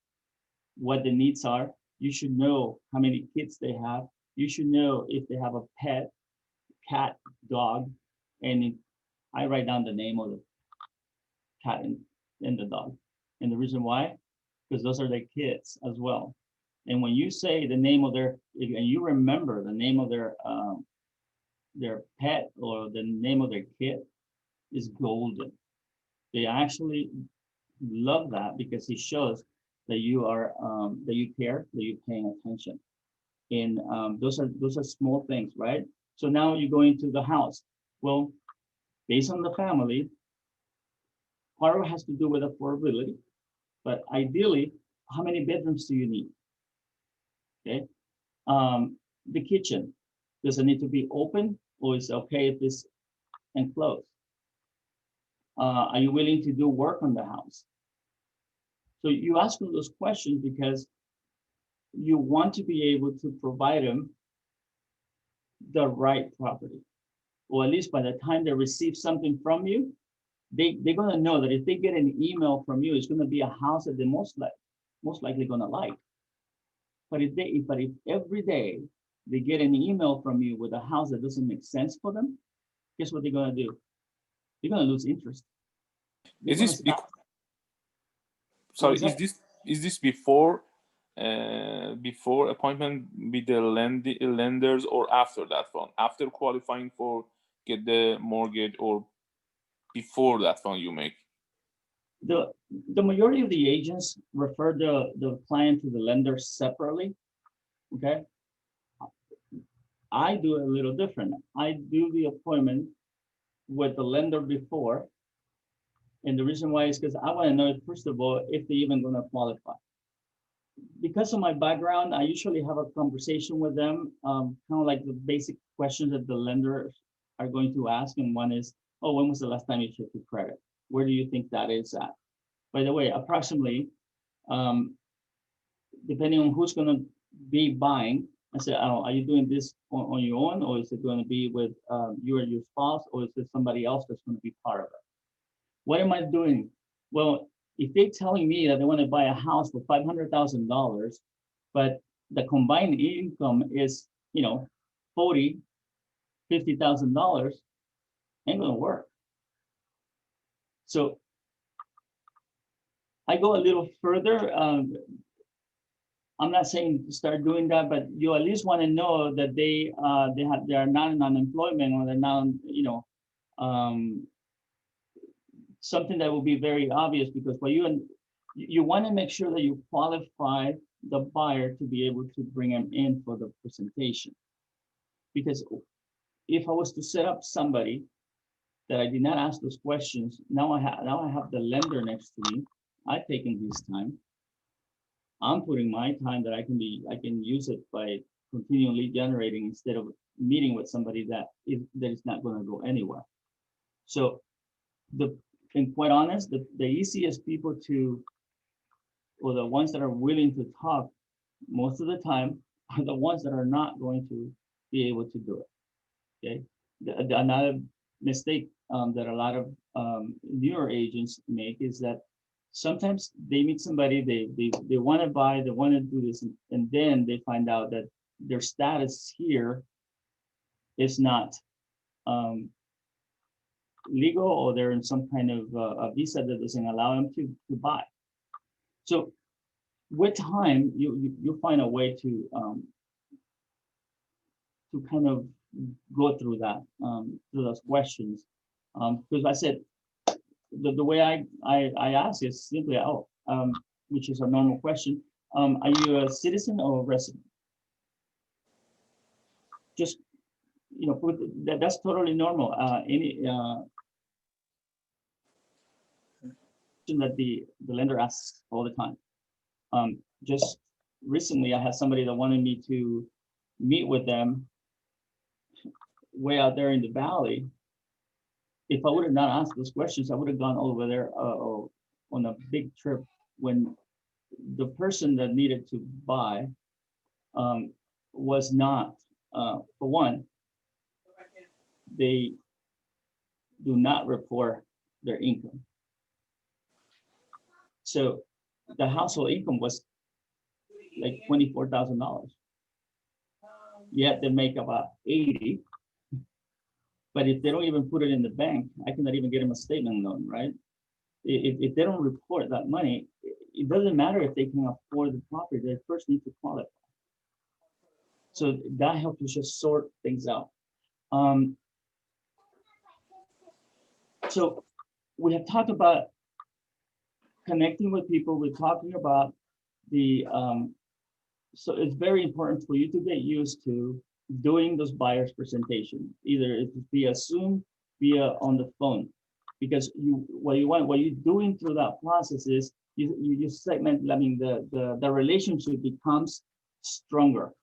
what the needs are. You should know how many kids they have. You should know if they have a pet, cat, dog, and I write down the name of the cat and the dog. And the reason why, because those are their kids as well. And when you say the name of and you remember the name of their pet or the name of their kid, is golden. They actually love that because it shows that you are that you care, that you're paying attention. And those are small things, right? So now you go into the house. Well, based on the family, part of it has to do with affordability, but ideally, how many bedrooms do you need? Okay. The kitchen, does it need to be open, or is it okay if it's enclosed? Are you willing to do work on the house? So you ask them those questions because you want to be able to provide them the right property, or at least by the time they receive something from you, they're going to know that if they get an email from you, it's going to be a house that they're most likely going to like. But if every day they get an email from you with a house that doesn't make sense for them, guess what they're going to do? They're going to lose interest. Is this sorry? Is this before before appointment with the lenders, or after that one? After qualifying for get the mortgage, or before that one you make? The majority of the agents refer the client to the lender separately. Okay. I do it a little different. I do the appointment with the lender before. And the reason why is because I want to know, first of all, if they're even going to qualify. Because of my background, I usually have a conversation with them, kind of like the basic questions that the lenders are going to ask. And one is, oh, when was the last time you checked your credit? Where do you think that is at? By the way, approximately, depending on who's going to be buying, I said, oh, are you doing this on your own, or is it going to be with you or your spouse, or is it somebody else that's going to be part of it? What am I doing? Well, if they're telling me that they want to buy a house for $500,000, but the combined income is, $40,000, $50,000, ain't gonna work. So I go a little further. I'm not saying start doing that, but you at least want to know that they are not in unemployment, or they're not, something that will be very obvious, because what you want to make sure that you qualify the buyer to be able to bring them in for the presentation. Because if I was to set up somebody that I did not ask those questions, now I have the lender next to me. I've taken his time. I'm putting my time that I can use it by continually generating, instead of meeting with somebody that is not going to go anywhere. So and quite honest, the easiest people to, or the ones that are willing to talk most of the time, are the ones that are not going to be able to do it. Okay. Another mistake that a lot of newer agents make is that sometimes they meet somebody, they want to buy, they want to do this, and then they find out that their status here is not legal, or they're in some kind of a visa that doesn't allow them to buy. So with time, you find a way to kind of go through that, through those questions. Because I said, the way I ask is simply, which is a normal question. Are you a citizen or a resident? Just, that's totally normal. Any that the lender asks all the time. Just recently, I had somebody that wanted me to meet with them way out there in the valley. If I would have not asked those questions, I would have gone over there on a big trip, when the person that needed to buy was not, for one, they do not report their income. So the household income was like $24,000. Yet they make about 80. But if they don't even put it in the bank, I cannot even get them a statement loan, right? If they don't report that money, it doesn't matter if they can afford the property, they first need to qualify. So that helps us just sort things out. So we have talked about connecting with people. We're talking about so it's very important for you to get used to doing those buyers presentation, either it's via Zoom, via on the phone, because what you're doing through that process is you segment. I mean, the relationship becomes stronger.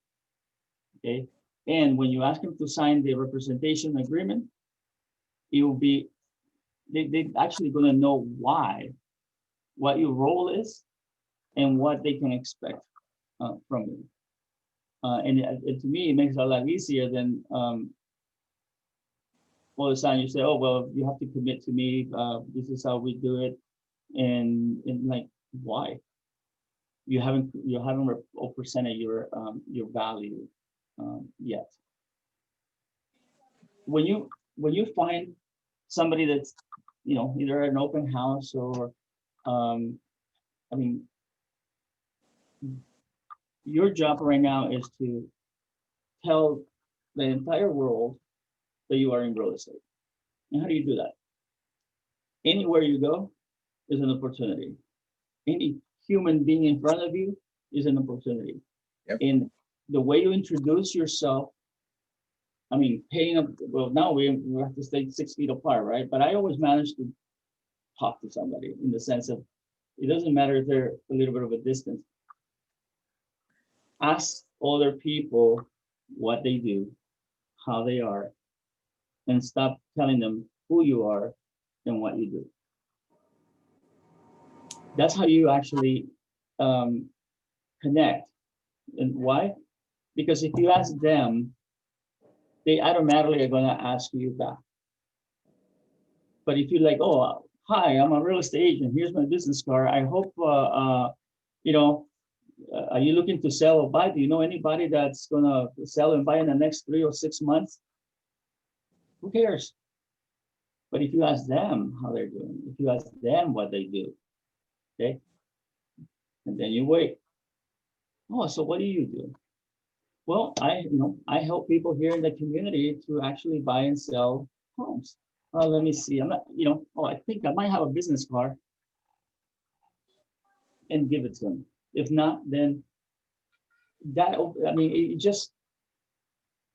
Okay, and when you ask them to sign the representation agreement, it will be they actually going to know what your role is and what they can expect from you. And to me, it makes it a lot easier than all the time you say, oh, well, you have to commit to me. This is how we do it. And like, why? You haven't presented your value yet. When you find somebody that's, either an open house or, I mean, your job right now is to tell the entire world that you are in real estate. And how do you do that? Anywhere you go is an opportunity. Any human being in front of you is an opportunity. Yep. And the way you introduce yourself, I mean, well, now we have to stay 6 feet apart, right? But I always manage to talk to somebody, in the sense of, it doesn't matter if they're a little bit of a distance. Ask other people what they do, how they are, and stop telling them who you are and what you do. That's how you actually connect. And why? Because if you ask them, they automatically are going to ask you back. But if you're like, oh, hi, I'm a real estate agent, here's my business card, I hope, are you looking to sell or buy? Do you know anybody that's going to sell and buy in the next 3 or 6 months? Who cares? But if you ask them how they're doing, if you ask them what they do, okay, and then you wait, Oh, so what do you do? Well, I help people here in the community to actually buy and sell homes. Let me see. I'm not, oh, I think I might have a business card and give it to them. If not, then that, I mean, it just,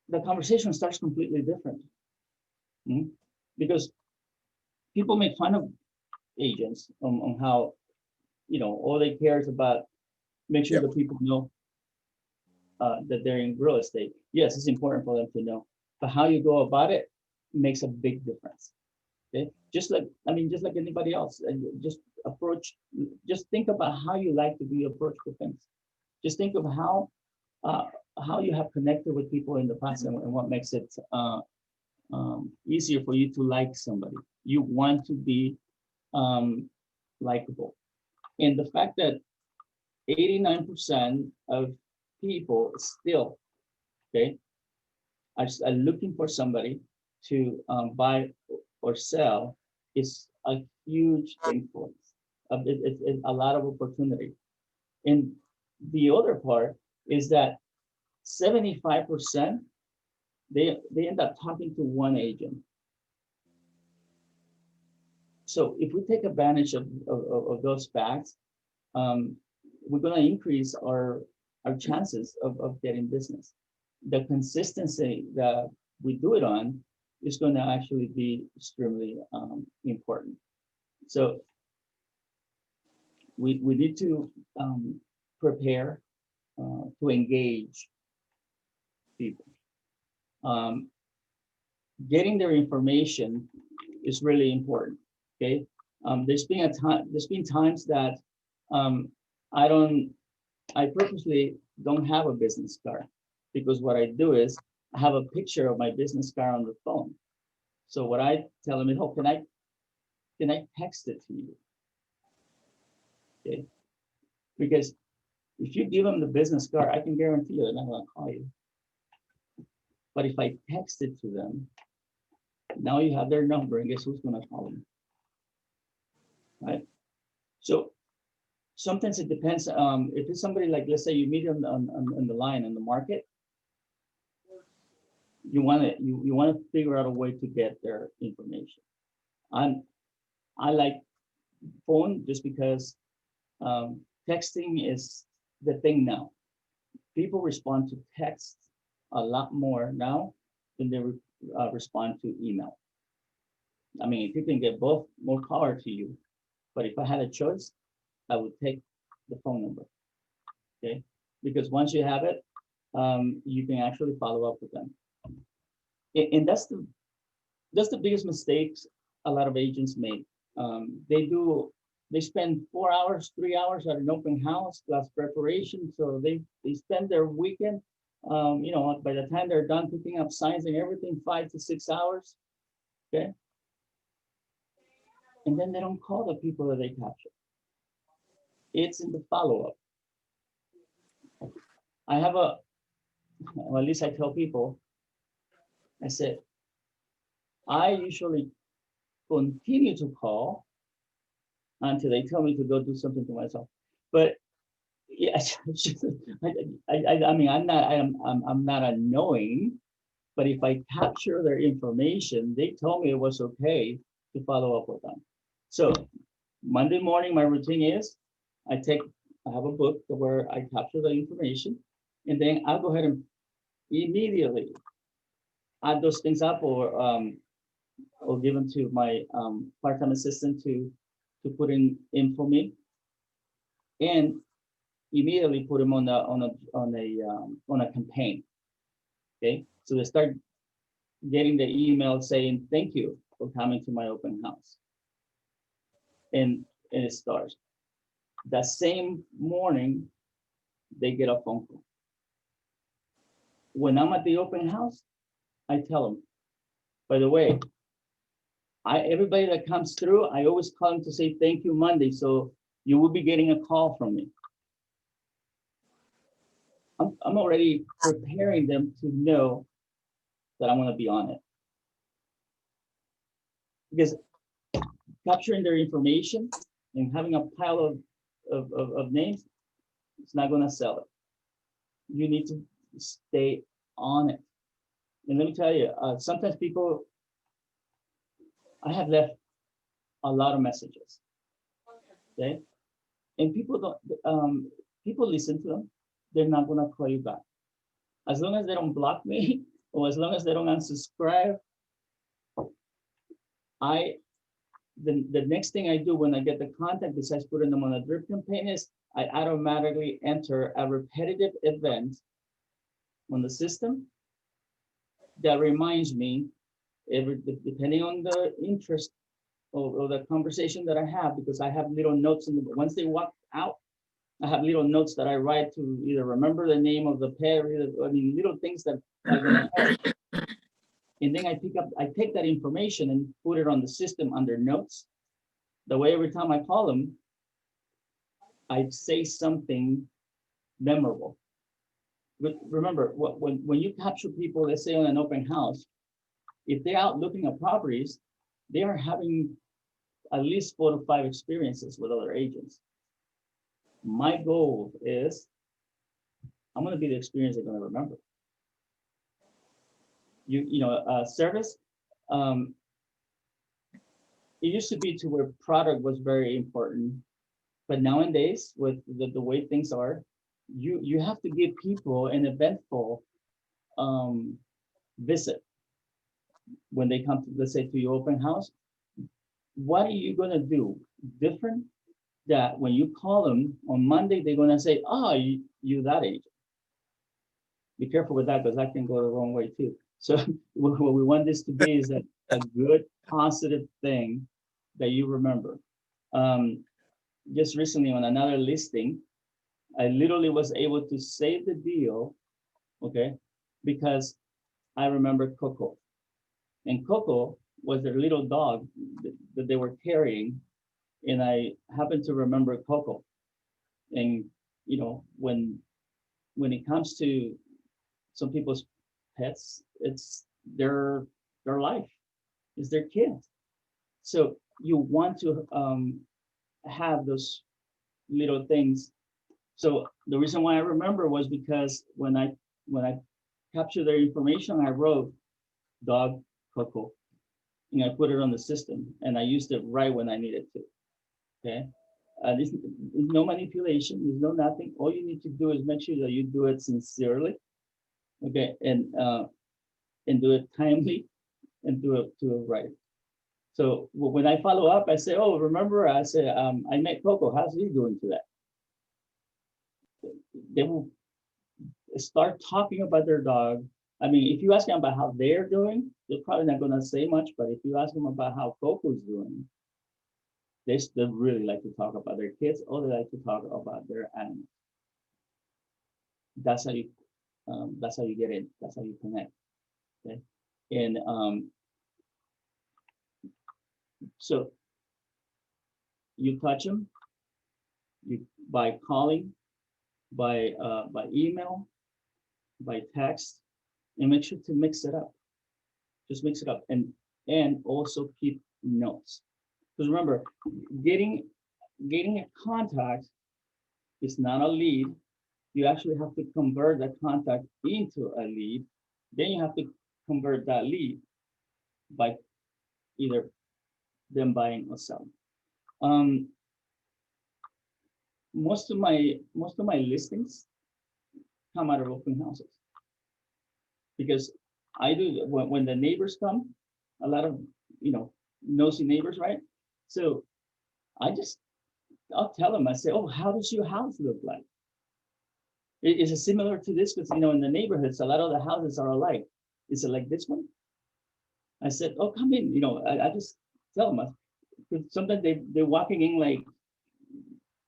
the conversation starts completely different. Because people make fun of agents on how, all they care is about make sure Yep. that people know that they're in real estate. Yes, it's important for them to know, but how you go about it makes a big difference. Okay, just like anybody else, just approach. Just think about how you like to be approached with things. Just think of how you have connected with people in the past and what makes it easier for you to like somebody. You want to be likable, and the fact that 89% of people still, okay, are looking for somebody to buy or sell is a huge influence. It's a lot of opportunity. And the other part is that 75%, they end up talking to one agent. So if we take advantage of those facts, we're going to increase our chances of getting business. The consistency that we do it on is going to actually be extremely important. So we need to prepare to engage people. Getting their information is really important. Okay, there's been times that I purposely don't have a business card, because what I do is I have a picture of my business card on the phone. So what I tell them is, oh, can I text it to you? Okay, because if you give them the business card, I can guarantee you they're not going to call you. But if I text it to them, now you have their number, and guess who's going to call them? Right? So sometimes it depends. If it's somebody like, let's say you meet on the line in the market, you want to figure out a way to get their information. I like phone just because texting is the thing now. People respond to text a lot more now than they respond to email. I mean, if you can get both, more power to you. But if I had a choice, I would take the phone number. Okay, because once you have it, you can actually follow up with them. And that's the biggest mistakes a lot of agents make. They spend 4 hours, 3 hours at an open house plus preparation. So they spend their weekend, by the time they're done picking up signs and everything, 5 to 6 hours. Okay. And then they don't call the people that they capture. It's in the follow-up. I have well, at least I tell people, I said, I usually continue to call until they tell me to go do something to myself. But yeah, I mean, I'm not annoying, but if I capture their information, they told me it was okay to follow up with them. So Monday morning, my routine is I have a book where I capture the information, and then I'll go ahead and immediately add those things up or give them to my part-time assistant to put in for me, and immediately put them on a campaign. Okay, so they start getting the email saying thank you for coming to my open house, and it starts. That same morning, they get a phone call. When I'm at the open house, I tell them, by the way, everybody that comes through, I always call them to say thank you Monday, so you will be getting a call from me. I'm already preparing them to know that I'm going to be on it. Because capturing their information and having a pile of names, it's not going to sell it. you need to stay on it. And let me tell you, sometimes people, I have left a lot of messages, okay? And people don't, people listen to them. They're not gonna call you back. As long as they don't block me, or as long as they don't unsubscribe, the next thing I do when I get the contact, besides putting them on a drip campaign, is I automatically enter a repetitive event on the system that reminds me, depending on the interest or the conversation that I have, because I have little notes in the, once they walk out, I have little notes that I write to either remember the name of the pet, or either, I mean, little things that are gonna help. And then I take that information and put it on the system under notes. The way every time I call them, I say something memorable. But remember, when you capture people, let's say on an open house, if they're out looking at properties, they are having at least 4 to 5 experiences with other agents. My goal is, I'm gonna be the experience they're gonna remember. Service, it used to be to where product was very important, but nowadays with the way things are, you have to give people an eventful visit when they come to, let's say, to your open house. What are you gonna do different that when you call them on Monday, they're gonna say, oh, you that agent? Be careful with that, because that can go the wrong way too. So what we want this to be is a good, positive thing that you remember. Just recently on another listing, I literally was able to save the deal, okay, because I remember Coco. And Coco was their little dog that they were carrying, and I happened to remember Coco. And when it comes to some people's pets, it's their life, it's their kids. So you want to have those little things. So the reason why I remember was because when I captured their information, I wrote dog Coco, and I put it on the system, and I used it right when I needed to. Okay, there's no manipulation. There's no nothing. All you need to do is make sure that you do it sincerely. Okay, and do it timely, and do it right. So when I follow up, I say, oh, remember, I say, I met Coco. How's he doing today? They will start talking about their dog. I mean, if you ask them about how they're doing, they're probably not going to say much. But if you ask them about how Coco's doing, they really like to talk about their kids, or they like to talk about their animals. That's how you get in. That's how you connect. Okay, and so you touch them, by calling, by email, by text, and make sure to mix it up. Just mix it up, and also keep notes. Because remember, getting a contact is not a lead. You actually have to convert that contact into a lead. Then you have to convert that lead by either them buying or selling. Most of my listings come out of open houses, because I do, when the neighbors come, a lot of nosy neighbors, right? So I'll tell them, I say, oh, how does your house look like? Is it similar to this? Because in the neighborhoods, a lot of the houses are alike. Is it like this one? I said, oh, come in. I just tell them, because sometimes they're walking in like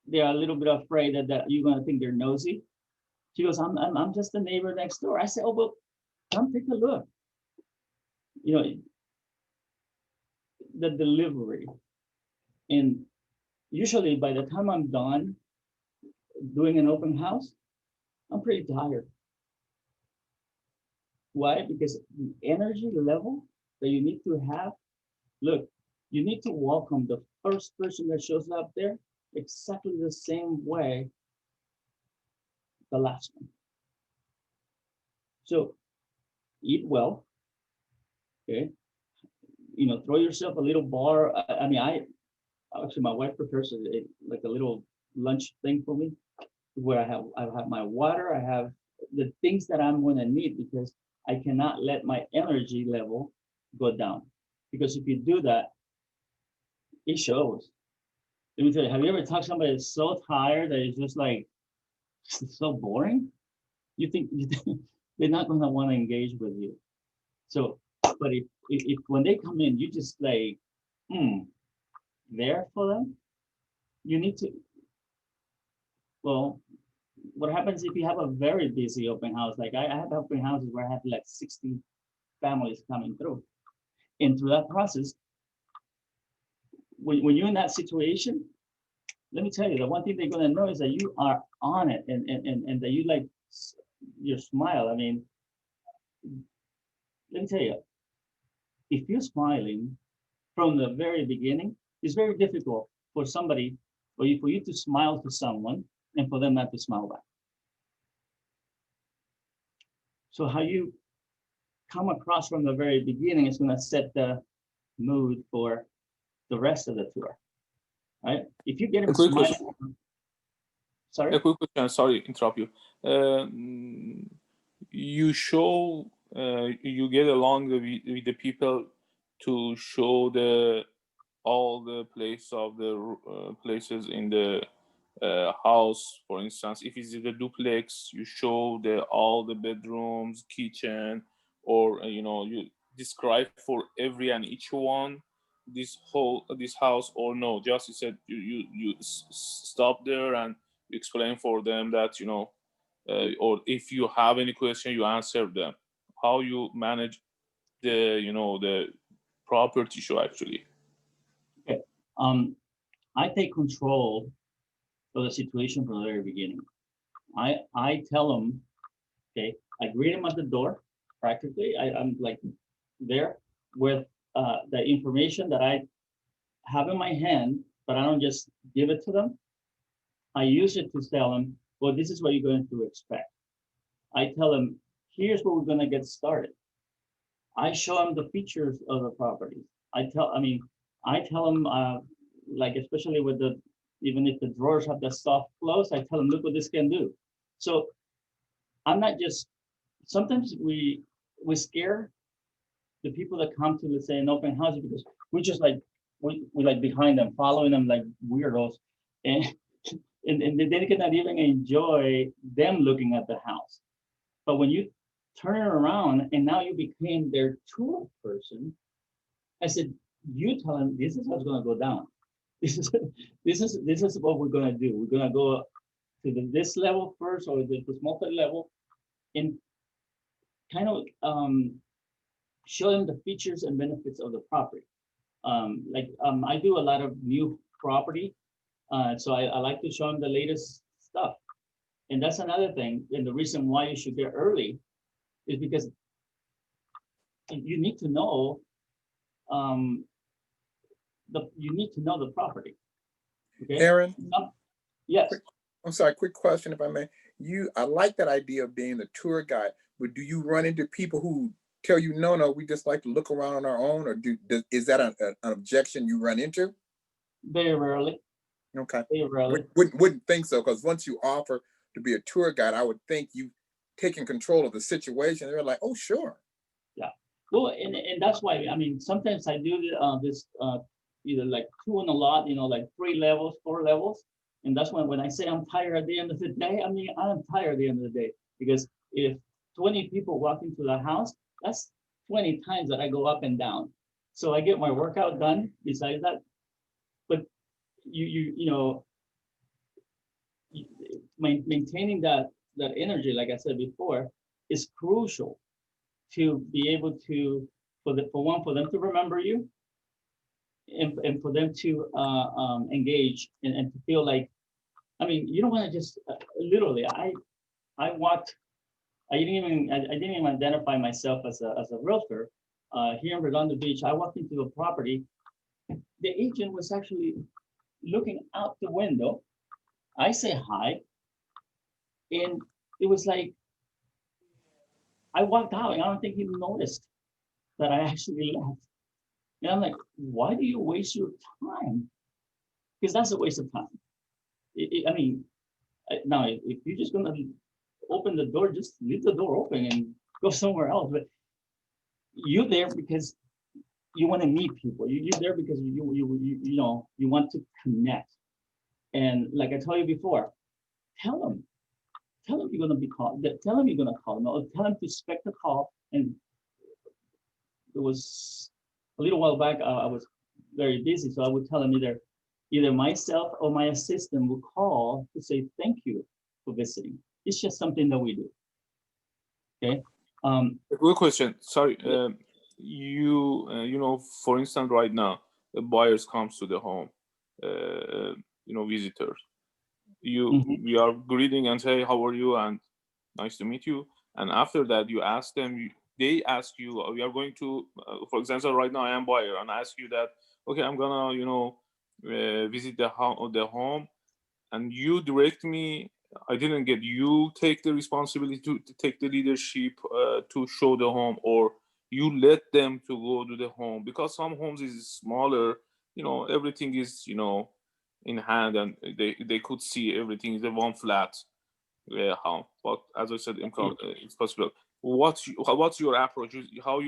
they're a little bit afraid that you're gonna think they're nosy. She goes, I'm just the neighbor next door. I said, oh, well, come take a look. The delivery. And usually by the time I'm done doing an open house, I'm pretty tired. Why? Because the energy level that you need to have, look, you need to welcome the first person that shows up there exactly the same way the last one. So eat well, okay? Throw yourself a little bar. I mean, I actually my wife prepares like a little lunch thing for me where I have my water, I have the things that I'm going to need because I cannot let my energy level go down. Because if you do that, it shows. Let me tell you, have you ever talked to somebody that's so tired that it's just like it's so boring? You think they're not going to want to engage with you. So, but if when they come in, you just like, there for them, you need to, well, what happens if you have a very busy open house? Like I have open houses where I have like 60 families coming through. And through that process, when you're in that situation, let me tell you, the one thing they're gonna know is that you are on it and that you like your smile. I mean, let me tell you, if you're smiling from the very beginning, it's very difficult for somebody, for you to smile to someone and for them not to smile back. So how you come across from the very beginning is going to set the mood for the rest of the tour, right? If you get A them quick smiling, question. sorry. A quick question. Sorry, interrupt you. You show, you get along with the people to show all the place of the places in the house. For instance, if it's a duplex, you show all the bedrooms, kitchen, or you describe for every and each one this house, or no? Just you said you stop there and you explain for them that or if you have any question, you answer them. How you manage the property show actually? Okay. I take control of the situation from the very beginning. I tell them, okay, I greet them at the door. Practically, I'm like there with the information that I have in my hand, but I don't just give it to them. I use it to tell them, well, this is what you're going to expect. I tell them, here's where we're going to get started. I show them the features of the property. I tell them, like, especially with even if the drawers have the soft close, I tell them, look what this can do. So I'm not just, sometimes we scare the people that come to, let's say, an open house because we just like, we like behind them, following them like weirdos. And, and they cannot even enjoy them looking at the house. But when you turn it around and now you became their tour person, I said, you tell them this is what's going to go down. This is what we're going to do. We're going to go to this level first, or this multi-level, and kind of show them the features and benefits of the property. I do a lot of new property, so I like to show them the latest stuff. And that's another thing. And the reason why you should get early is because you need to know the property. Okay. Aaron, Yes. I'm sorry, quick question if I may. I like that idea of being the tour guide, but do you run into people who tell you, no, we just like to look around on our own, or is that an objection you run into? Very rarely. Okay. Very rarely. Wouldn't think so, because once you offer to be a tour guide, I would think you taking control of the situation. They're like, oh, sure. Yeah. Well, and that's why, I mean, sometimes I do this either like 2 in a lot, like 3 levels, 4 levels. And that's when I say I'm tired at the end of the day, I mean, I'm tired at the end of the day, because if 20 people walk into the house, that's 20 times that I go up and down. So I get my workout done besides that. But maintaining that energy, like I said before, is crucial to be able to, for them to remember you, and for them to engage and to feel like, I mean, you don't want to just literally. I walked. I didn't even identify myself as a realtor here in Redondo Beach. I walked into the property. The agent was actually looking out the window. I say hi, and it was like I walked out and I don't think he noticed that I actually left. And I'm like, why do you waste your time? Because that's a waste of time. I mean, now if you're just gonna open the door, just leave the door open and go somewhere else. But you're there because you want to meet people. You're there because you know you want to connect. And like I told you before, tell them you're gonna be called. Tell them you're gonna call them. Or tell them to expect a call. And it was a little while back. I was very busy, so I would tell them either myself or my assistant will call to say thank you for visiting. It's just something that we do. Okay. A good question. Sorry, Yeah. you know, for instance, right now, the buyers comes to the home, you know, visitors. Mhm. We are greeting and say, how are you? And nice to meet you. And after that, you ask them, they ask you, we are going to, for example, right now I am buyer and I ask you that, okay, I'm gonna, you know, visit the home, and you direct me. I didn't get, you take the responsibility to take the leadership to show the home, or you let them to go to the home, because some homes is smaller, you know, everything is, you know, in hand, and they could see everything is a one flat home. But as I said, it's possible. What's your approach? How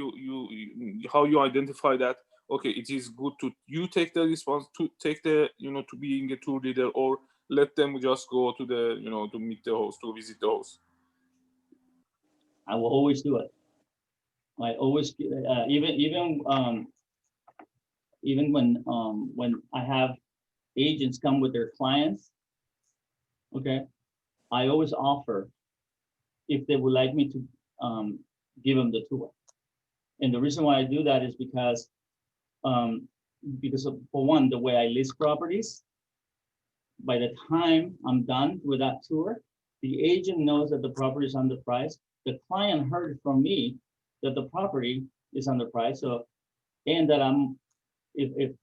how you identify that, okay, it is good to you take the response to take the, you know, to being a tour leader, or let them just go to the, you know, to meet the host, to visit the host? I will always do it. I always even when I have agents come with their clients, okay, I always offer if they would like me to give them the tour. And the reason why I do that is um, because of, for one, the way I list properties. By the time I'm done with that tour, the agent knows that the property is underpriced. The client heard from me that the property is underpriced. So, and that if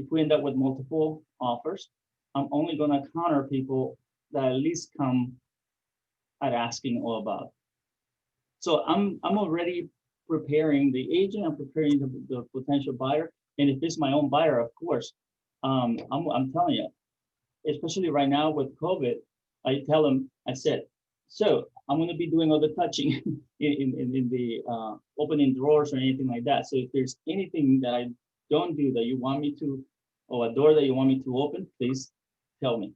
we end up with multiple offers, I'm only going to counter people that at least come at asking all about. So I'm already preparing the agent. I'm preparing the potential buyer. And if it's my own buyer, of course, I'm telling you, especially right now with COVID, I tell them, I said, so I'm going to be doing all the touching in the opening drawers or anything like that. So if there's anything that I don't do that you want me to, or a door that you want me to open, please tell me.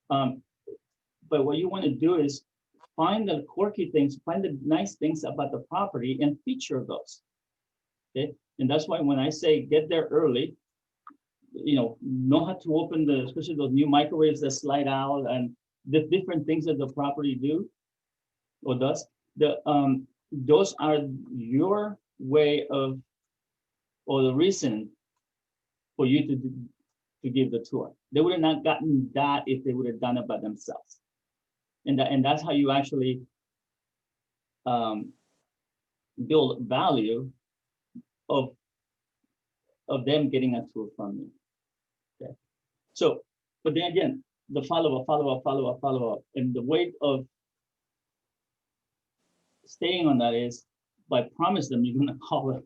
But what you want to do is find the quirky things, find the nice things about the property and feature those. Okay. And that's why when I say get there early, you know how to open the, especially those new microwaves that slide out and the different things that the property do or does. Those are your way of, or the reason for you to give the tour. They would have not gotten that if they would have done it by themselves. And that's how you actually build value of them getting a tour from you. Okay. So, but then again, the follow-up. And the way of staying on that is by promise them you're gonna call them.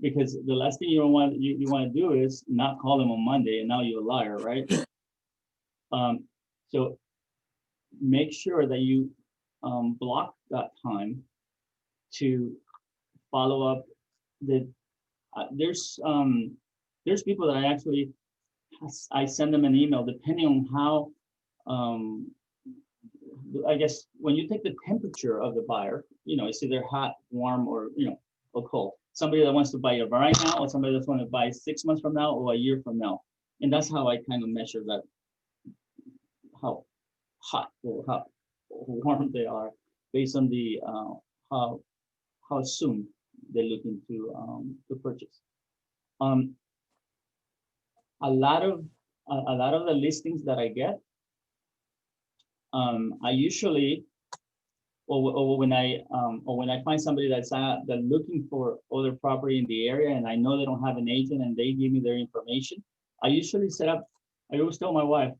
Because the last thing you want to do is not call them on Monday and now you're a liar, right? So make sure that you block that time to follow up. There's people that I send them an email depending on how I guess when you take the temperature of the buyer, you know, it's either hot, warm, or or cold. Somebody that wants to buy it right now, or somebody that's going to buy 6 months from now, or a year from now, and that's how I kind of measure that, how hot or how warm they are, based on the how soon they're looking to purchase. A lot of the listings that I get, I usually, or when I find somebody that's looking for other property in the area, and I know they don't have an agent, and they give me their information, I usually set up. I always tell my wife,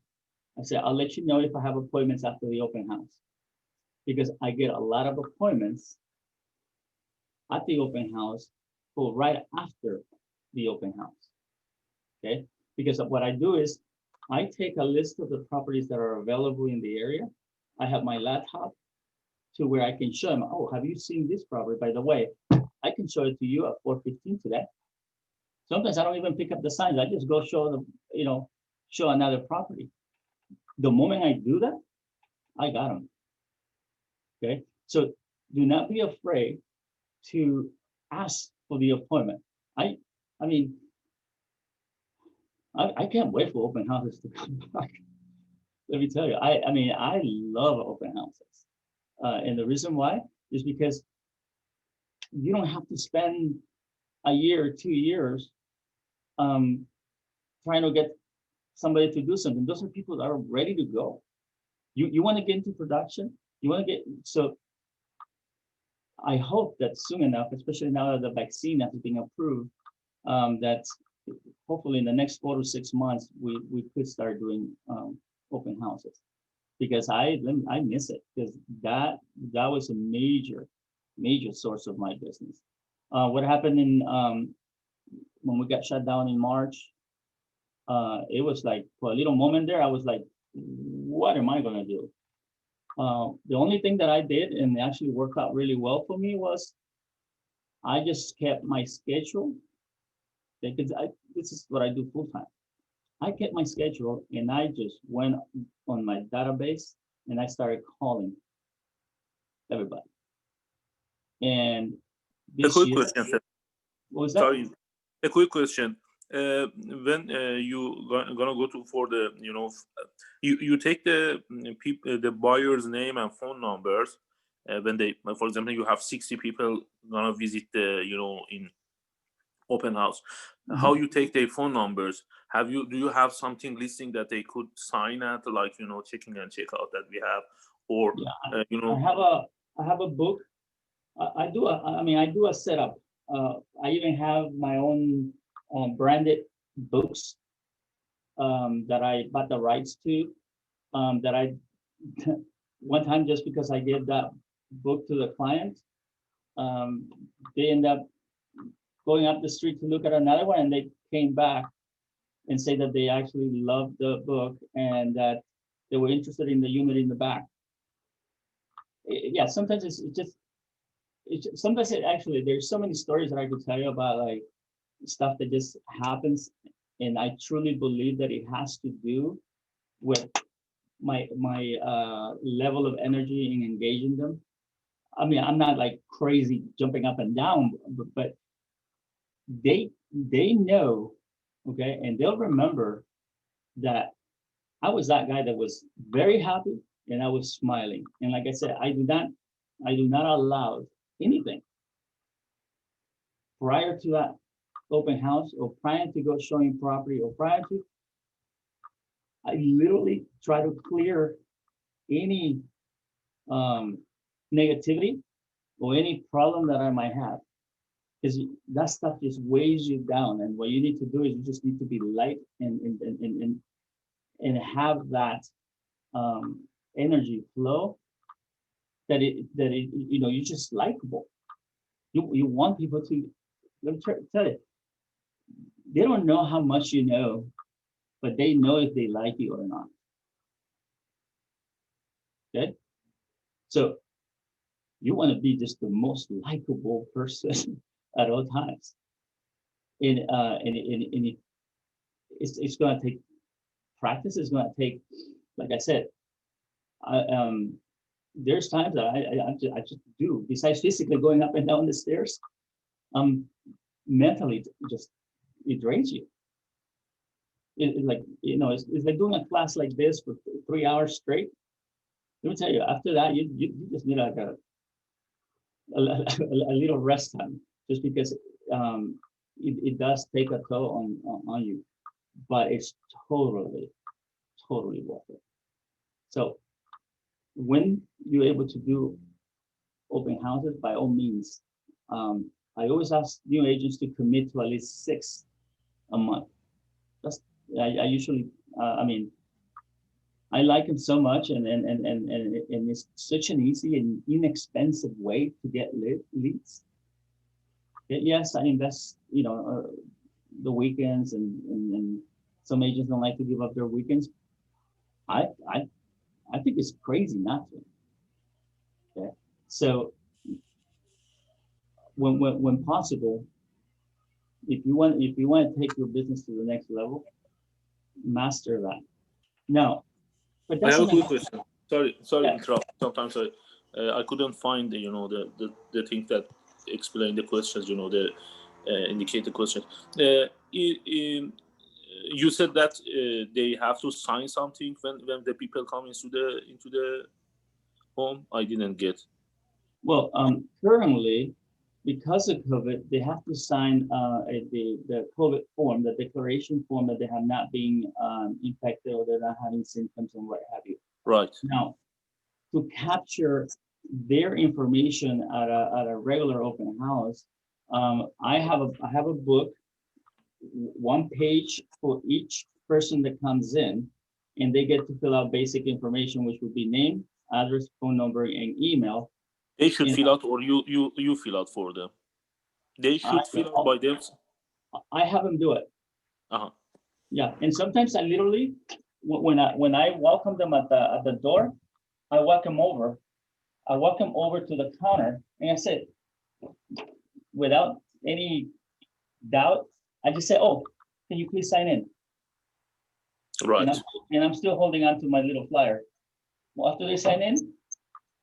I say, I'll let you know if I have appointments after the open house, because I get a lot of appointments at the open house or right after the open house. Okay, because what I do is I take a list of the properties that are available in the area. I have my laptop to where I can show them, oh, have you seen this property? By the way, I can show it to you at 4:15 today. Sometimes I don't even pick up the signs. I just go show them, show another property. The moment I do that, I got them. Okay, so do not be afraid to ask for the appointment. I mean, I can't wait for open houses to come back. Let me tell you, I mean, I love open houses. And the reason why is because you don't have to spend a year or 2 years trying to get somebody to do something. Those are people that are ready to go. You want to get into production, you want to get, so I hope that soon enough, especially now that the vaccine is being approved, that hopefully in the next 4 to 6 months, we could start doing open houses, because I miss it, because that was a major source of my business. What happened in when we got shut down in March, it was like for a little moment there, I was like, what am I gonna do? The only thing that I did, and it actually worked out really well for me, was I just kept my schedule, because this is what I do full time. I kept my schedule and I just went on my database and I started calling everybody. And A this quick year, question, sir. what was that? Sorry, a quick question. When you gonna go to for the you take the people, the buyer's name and phone numbers, when they, for example, you have 60 people gonna visit the in open house. How you take their phone numbers? Do you have something listing that they could sign at, like checking and check out that we have, or Yeah, I have a book. I do a setup. I even have my own branded books that I bought the rights to. That I one time, just because I gave that book to the client, they end up going up the street to look at another one, and they came back and say that they actually loved the book and that they were interested in the unit in the back. Yeah, sometimes sometimes actually, there's so many stories that I could tell you about, like stuff that just happens, and I truly believe that it has to do with my level of energy in engaging them. I mean, I'm not like crazy jumping up and down, but they know, okay, and they'll remember that I was that guy that was very happy and I was smiling. And like I said, I do not allow anything prior to that open house or prior to go showing property or prior to, I literally try to clear any negativity or any problem that I might have, because that stuff just weighs you down. And what you need to do is you just need to be light and have that energy flow that you're just likable. You want people to, let me tell you, they don't know how much you know, but they know if they like you or not. Okay, so you want to be just the most likable person at all times, and it's going to take practice. It's going to take, like I said, there's times that I just do, besides physically going up and down the stairs, mentally just, it drains you. It's like, it's like doing a class like this for 3 hours straight. Let me tell you, after that, you just need like a little rest time, just because it does take a toll on you, but it's totally worth it. So when you're able to do open houses, by all means, I always ask new agents to commit to at least 6 a month. I usually, I mean, I like them so much, and it's such an easy and inexpensive way to get leads. Yes, I invest, the weekends, and some agents don't like to give up their weekends. I I I think it's crazy not to. Okay. So when possible, if you want to take your business to the next level, master that. Now, but I that's have a something. quick question. Sorry to Yeah. interrupt. Sometimes I couldn't find the thing that explain the questions. The indicate the questions. You said that they have to sign something when the people come into the home. I didn't get. Well, currently, because of COVID, they have to sign the COVID form, the declaration form that they have not been infected or they're not having symptoms and what have you. Right. Now, to capture their information at a regular open house, I have a book, one page for each person that comes in, and they get to fill out basic information, which would be name, address, phone number, and email. They should And fill out, or you fill out for them. They I, should fill out by them. I have them do it. Uh-huh. Yeah, and sometimes I literally, when I welcome them at the door, I walk them over. I walk them over to the counter, and I say, without any doubt, I just say, "Oh, can you please sign in?" Right. And I'm still holding on to my little flyer. Well, after they sign in,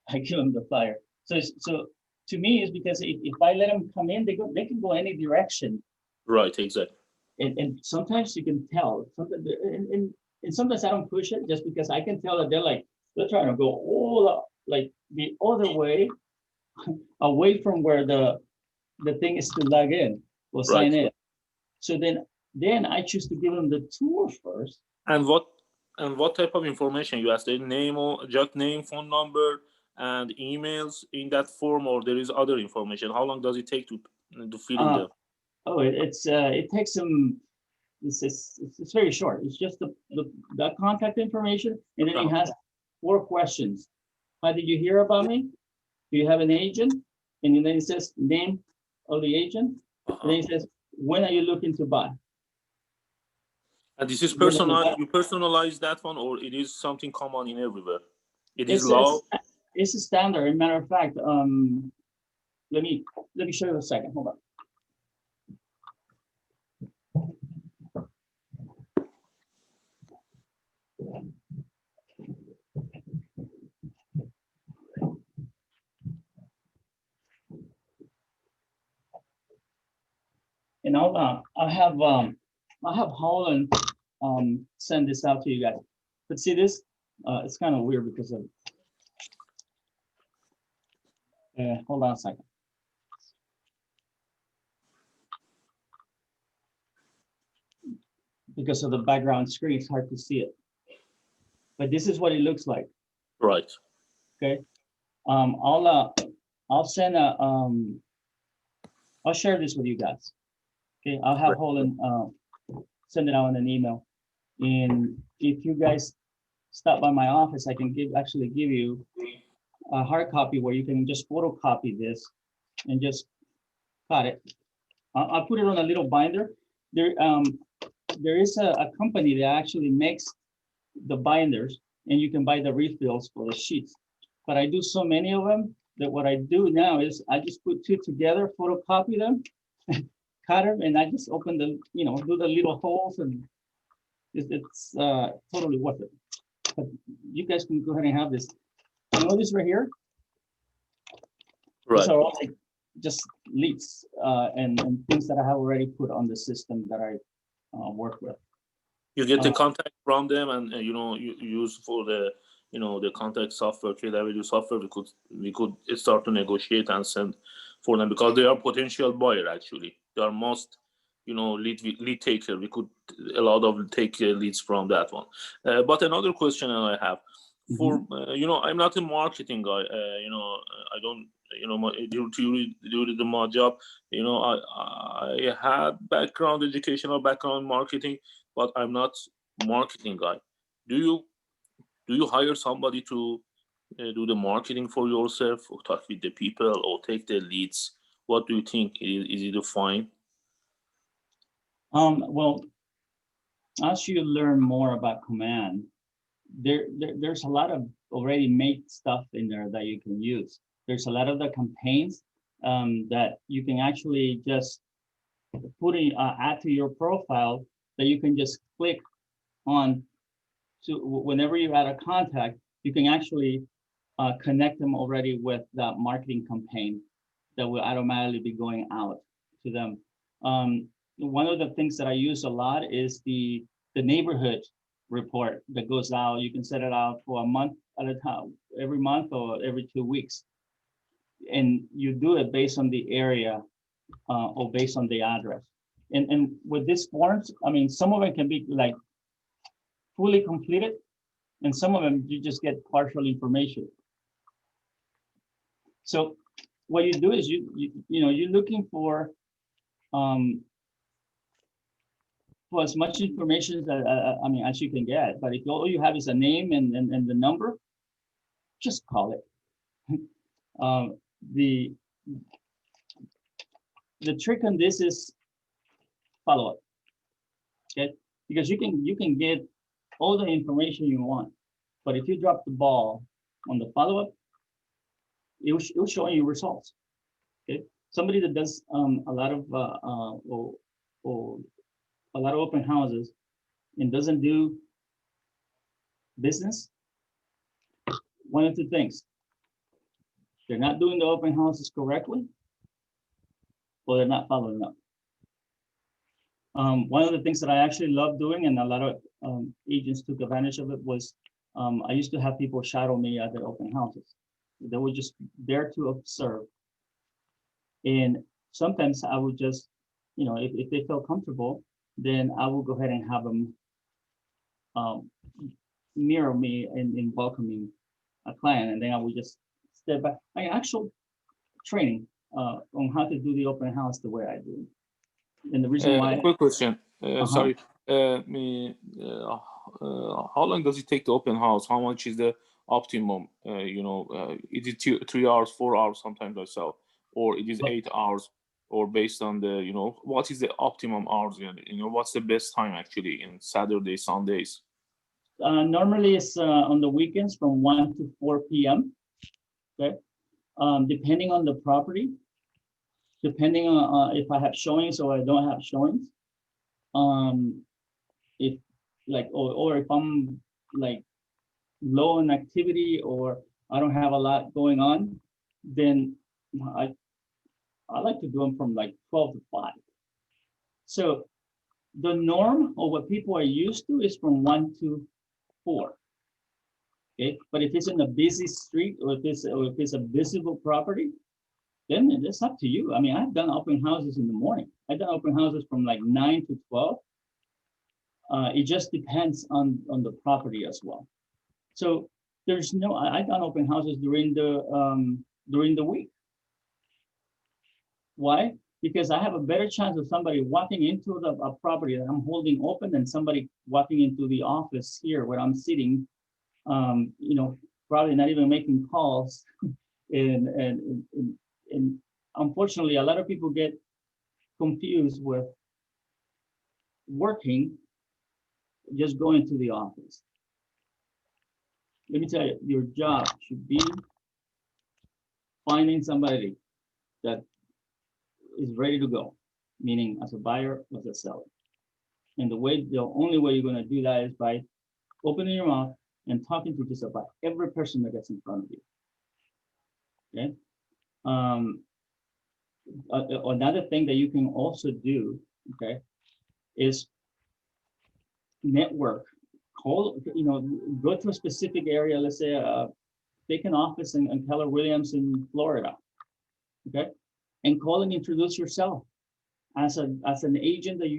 I give them the flyer. So to me, it's because if I let them come in, they can go any direction. Right. Exactly. And sometimes you can tell. Sometimes, and sometimes I don't push it just because I can tell that they're trying to go all like the other way, away from where the thing is to log in or sign Right. in. So then I choose to give them the tour first. And what type of information you ask? The name, or just name, phone number, and emails in that form, or there is other information? How long does it take to fill in them? Oh, it takes some. It's very short. It's just the contact information, and then it has 4 questions. How did you hear about me? Do you have an agent? And then it says name of the agent. And then it says, when are you looking to buy? And this is personal. You personalize that one, or it is something common in everywhere? It is law. It's a standard. As a matter of fact, let me show you a second. Hold on. And I have Holland send this out to you guys. But see this? It's kind of weird because of. Hold on a second. Because of the background screen, it's hard to see it. But this is what it looks like. Right. Okay. I'll send a I'll share this with you guys. Okay. I'll have Holland send it out in an email. And if you guys stop by my office, I can actually give you a hard copy where you can just photocopy this and just cut it. I'll put it on a little binder. There is a company that actually makes the binders, and you can buy the refills for the sheets. But I do so many of them that what I do now is I just put 2 together, photocopy them, cut them, and I just open the, do the little holes, and it's totally worth it. But you guys can go ahead and have this. You know this right here? Right. These are all like just leads and things that I have already put on the system that I work with. You get the contact from them, and you use for the the contact software, KW software. We could start to negotiate and send for them, because they are potential buyer. Actually, they are most lead taker. We could a lot of take leads from that one. But another question I have for I'm not a marketing guy. I don't due to my job. I had background educational background marketing, but I'm not marketing guy. Do you hire somebody to do the marketing for yourself, or talk with the people, or take the leads, What do you think? Is easy to find? Well, as you learn more about command, there's a lot of already made stuff in there that you can use. There's a lot of the campaigns that you can actually just put in, add to your profile, that you can just click on to whenever you add a contact, you can actually connect them already with the marketing campaign that will automatically be going out to them. One of the things that I use a lot is the neighborhood report that goes out. You can set it out for a month at a time, every month or every 2 weeks. And you do it based on the area or based on the address. And with these forms, I mean, some of it can be like fully completed, and some of them you just get partial information. So what you do is you're looking for as much information that I mean as you can get. But if all you have is a name and the number, just call it. The trick on this is follow up, okay? Because you can get all the information you want, but if you drop the ball on the follow up, it'll show you results. Okay, somebody that does a lot of a lot of open houses and doesn't do business, one of two things: they're not doing the open houses correctly, or they're not following up. One of the things that I actually love doing, and a lot of agents took advantage of it, was I used to have people shadow me at the open houses. They were just there to observe. And sometimes I would just, if they felt comfortable, then I will go ahead and have them mirror me in welcoming a client. And then I would just step back. Actual training on how to do the open house the way I do. And the reason why. Quick question. Sorry. How long does it take to open house? How much is the optimum? Is it 3 hours, 4 hours sometimes I sell, or it is 8 hours, or based on the, what is the optimum hours? What's the best time actually in Saturday, Sundays? Normally it's on the weekends from 1 to 4 p.m. Okay, depending on the property, depending on if I have showings or I don't have showings. If like or if I'm like low in activity or I don't have a lot going on, then I like to do them from like 12 to 5. So the norm or what people are used to is from 1 to 4. Okay, but if it's in a busy street or if it's a visible property, then it's up to you. I mean, I've done open houses in the morning. I've done open houses from like 9 to 12. It just depends on the property as well. So there's no, I've done open houses during the week. Why? Because I have a better chance of somebody walking into a property that I'm holding open than somebody walking into the office here where I'm sitting, probably not even making calls. And unfortunately, a lot of people get confused with working, just going to the office. Let me tell you, your job should be finding somebody that is ready to go, meaning as a buyer or as a seller. And the only way you're going to do that is by opening your mouth and talking to just about every person that gets in front of you. Okay. Another thing that you can also do, okay, is network. Call, go to a specific area. Let's say take an office in Keller Williams in Florida, okay, and call and introduce yourself as an agent that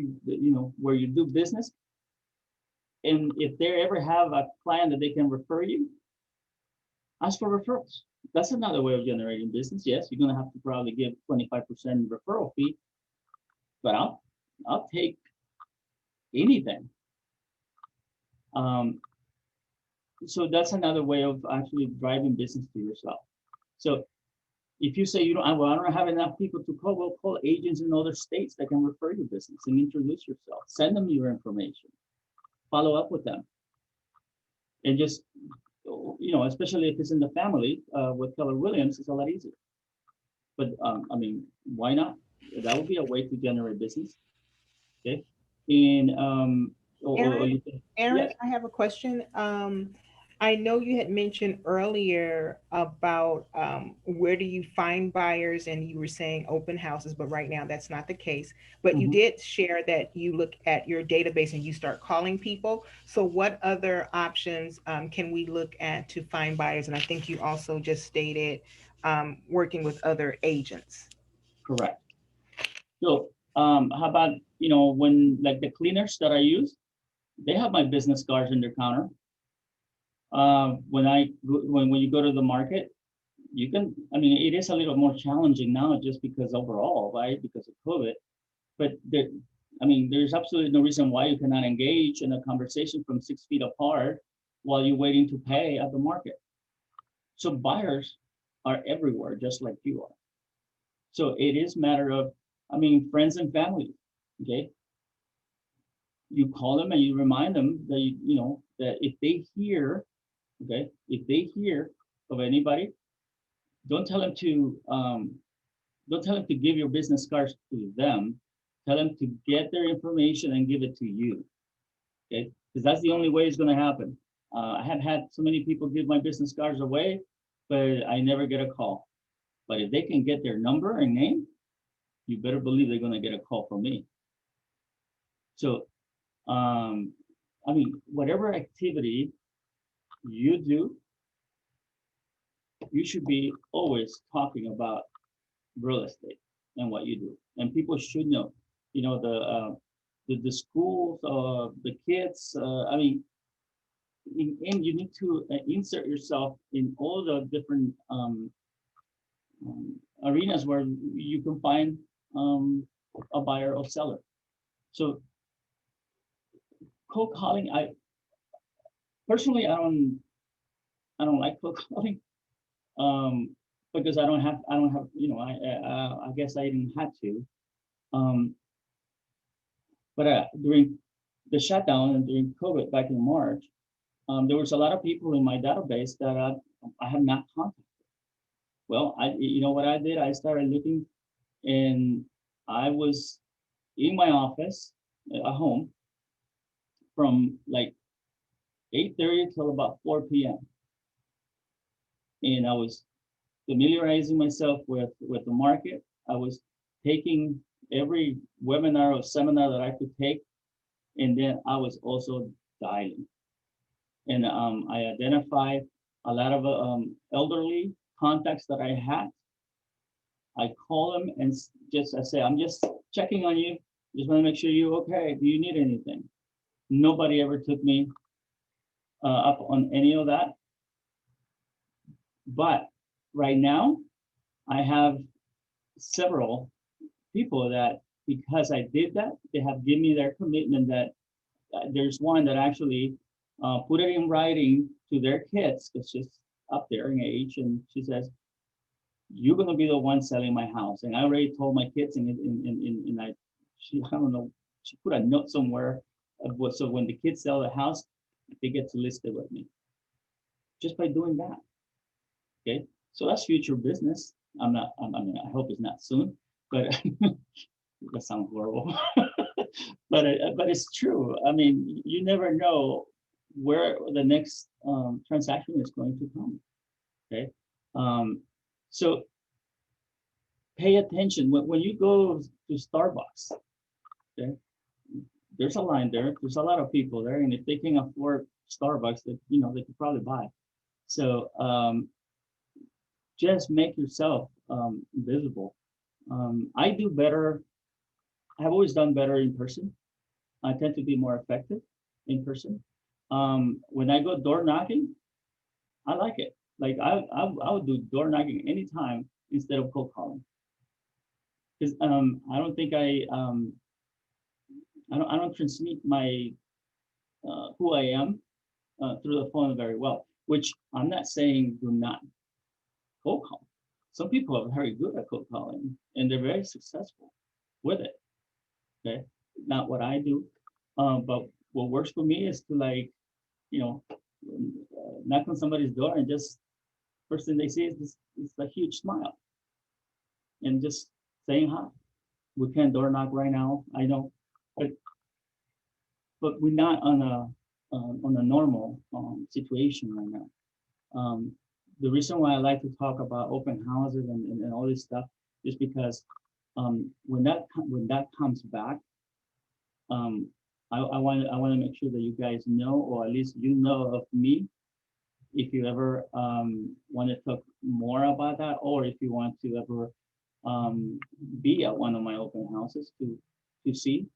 where you do business. And if they ever have a client that they can refer you, ask for referrals. That's another way of generating business. Yes, you're gonna have to probably give 25% referral fee, but I'll take anything. So that's another way of actually driving business to yourself. So If you say you don't, well, I don't have enough people to call, well, call agents in other states that can refer you business and introduce yourself. Send them your information. Follow up with them. And just, especially if it's in the family with Keller Williams, it's a lot easier. But I mean, why not? That would be a way to generate business. Okay. And Aaron, yes. I have a question. I know you had mentioned earlier about where do you find buyers, and you were saying open houses, but right now that's not the case. But you did share that you look at your database and you start calling people. So what other options can we look at to find buyers? And I think you also just stated working with other agents. Correct. So how about, when like the cleaners that I use, they have my business cards in their counter. When you go to the market, you can, I mean, it is a little more challenging now just because overall, right? Because of COVID, but there's absolutely no reason why you cannot engage in a conversation from 6 feet apart while you're waiting to pay at the market. So buyers are everywhere, just like you are. So it is a matter of, friends and family, okay? You call them and you remind them that, that if they hear, okay, if they hear of anybody, don't tell them to give your business cards to them. Tell them to get their information and give it to you, okay? Because that's the only way it's going to happen. I have had so many people give my business cards away, but I never get a call. But if they can get their number and name, you better believe they're going to get a call from me. So, whatever activity you do, you should be always talking about real estate and what you do. And people should know, the schools, the kids, and you need to insert yourself in all the different arenas where you can find a buyer or seller. So cold calling, I personally, I don't like cold calling, because I don't have, I guess I didn't have to. But during the shutdown and during COVID back in March, there was a lot of people in my database that I have not contacted. Well, what I did, I started looking, and I was in my office at home from like 8:30 till about 4 p.m. And I was familiarizing myself with the market. I was taking every webinar or seminar that I could take, and then I was also dialing. And I identified a lot of elderly contacts that I had. I call them and I say, I'm just checking on you. Just want to make sure you're okay. Do you need anything? Nobody ever took me up on any of that. But right now, I have several people that, because I did that, they have given me their commitment that there's one that actually put it in writing to their kids, because she's up there in age, and she says, you're going to be the one selling my house. And I already told my kids, and I don't know, she put a note somewhere of what, so when the kids sell the house, they get to list it with me. Just by doing that. Okay, so that's future business. I hope it's not soon, but that sounds horrible. but it's true. You never know where the next transaction is going to come. Okay, so pay attention when you go to Starbucks. Okay, there's a line there. There's a lot of people there, and if they can afford Starbucks, they could probably buy. So just make yourself visible. I do better. I've always done better in person. I tend to be more effective in person. When I go door knocking, I like it. Like I would do door knocking anytime instead of cold calling. Because I don't think I don't transmit my who I am through the phone very well. Which I'm not saying do not cold call. some people are very good at cold calling and they're very successful with it. Okay, not what I do, but what works for me is to like, you know, knock on somebody's door and just first thing they see is this, it's a huge smile and just saying hi. We can't door knock right now, I know, but we're not on a normal situation right now. The reason why I like to talk about open houses and all this stuff is because when that comes back, I want to make sure that you guys know, or at least you know of me, if you ever want to talk more about that, or if you want to ever be at one of my open houses to see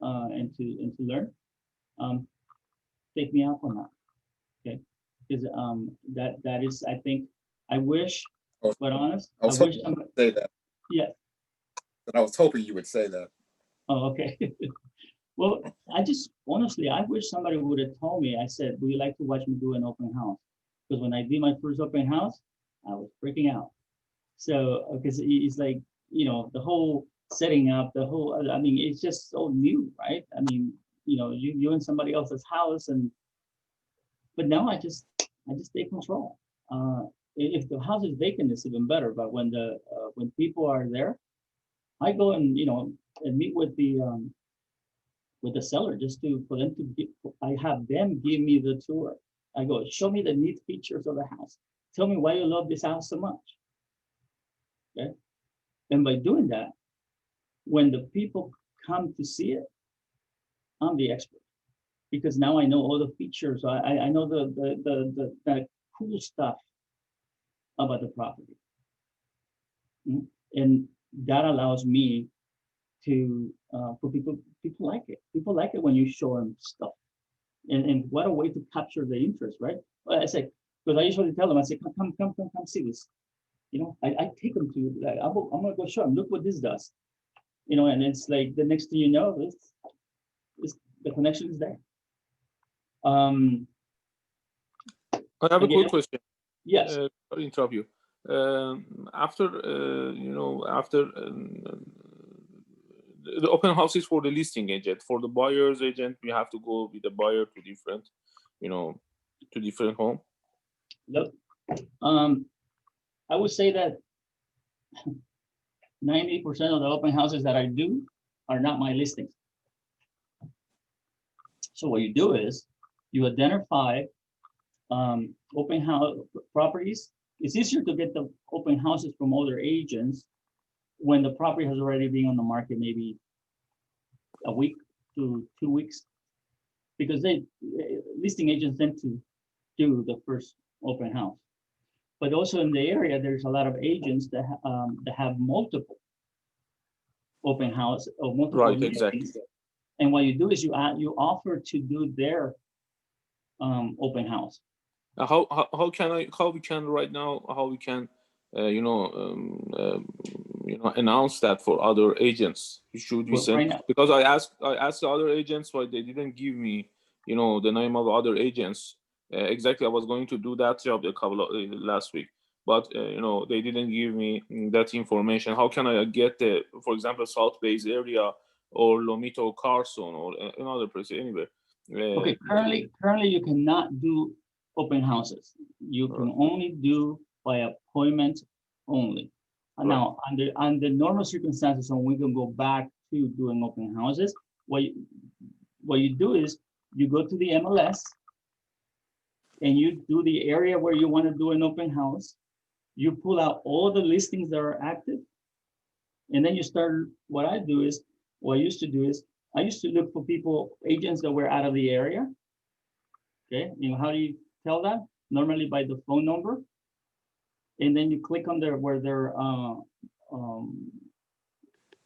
and to learn, take me up on that. Okay, because that is, I think, I wish, Oh, but honest, I I was wish hoping you somebody, would say that. yeah. But I was hoping you would say that. Oh, okay. Well, I just honestly, I wish somebody would have told me. I said, "Would you like to watch me do an open house?" Because when I did my first open house, I was freaking out. So because it's like, you know, the whole setting up, the whole, I mean, it's just so new, right? I mean, you know, you in somebody else's house, and but now I just take control. If the house is vacant, it's even better. But when people are there, I go and, you know, and meet with the seller just to for them to give, I have them give me the tour. I go, show me the neat features of the house. Tell me why you love this house so much. Okay. And by doing that, when the people come to see it, I'm the expert because now I know all the features. I know the cool stuff about the property. And that allows me to for people like it. People like it when you show them stuff. And what a way to capture the interest, right? Well, I say, because I usually tell them, I say, come see this. You know, I take them to, like, I'm gonna go show them, look what this does. You know, and it's like the next thing you know, it's the connection is there. I have a Again, quick question. yes. Sorry to interrupt you. After after the open house is for the listing agent. For the buyer's agent, we have to go with the buyer to different, to different home. Look, I would say that 90% of the open houses that I do are not my listings. So what you do is you identify open house properties. It's easier to get the open houses from other agents when the property has already been on the market maybe a week to 2 weeks, because listing agents tend to do the first open house. But also in the area, there's a lot of agents that have multiple open house or multiple Right, listings. exactly. And what you do is you offer to do their open house. How we can right now, how we can announce that for other agents? Should we Well, send? right now, Because I asked the other agents why they didn't give me the name of other agents. Exactly, I was going to do that job a couple of last week, but they didn't give me that information. How can I get for example, South Bay's area or Lomito, Carson, or another place anywhere? okay, currently you cannot do open houses. You can only do by appointment only. Right. Now, under normal circumstances, when we can go back to doing open houses, what you do is you go to the MLS and you do the area where you want to do an open house. You pull out all the listings that are active, and then you start. What I used to do is I used to look for agents that were out of the area. Okay, how do you tell that? Normally by the phone number, and then you click on where their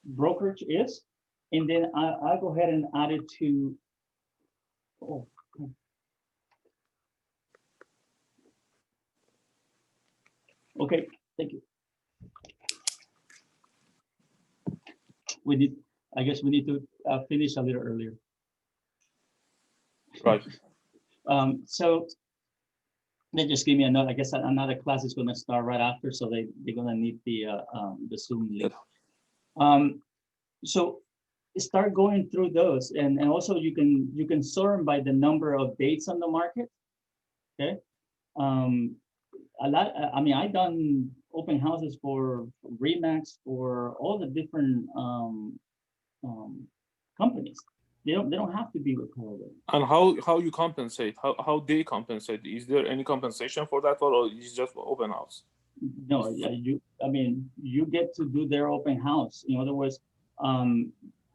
brokerage is, and then I go ahead and add it to. Oh, okay, thank you. I guess we need to finish a little earlier. Right. So They just gave me another, I guess another class is gonna start right after, so they're gonna need the Zoom link. So start going through those, and also you can sort them by the number of dates on the market. Okay. A lot. I mean, I've done open houses for Remax, for all the different companies. They don't have to be recorded. And how you compensate? How they compensate? Is there any compensation for that, or is just open house? No, I mean, you get to do their open house. In other words,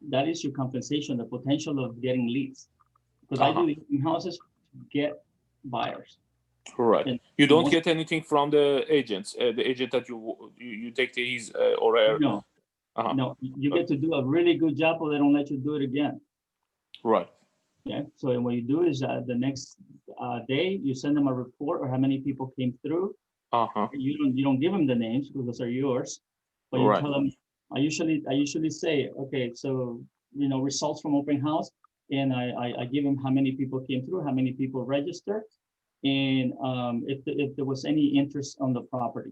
that is your compensation, the potential of getting leads. Because I do the open houses to get buyers. Correct. And you don't get anything from the agents, the agent that you take his or her. No, no, you get to do a really good job, or they don't let you do it again. Right. Yeah. So what you do is the next day you send them a report of how many people came through. You don't give them the names because those are yours, but you tell them. I usually say, okay, so results from open house, and I give them how many people came through, how many people registered, and if there was any interest on the property.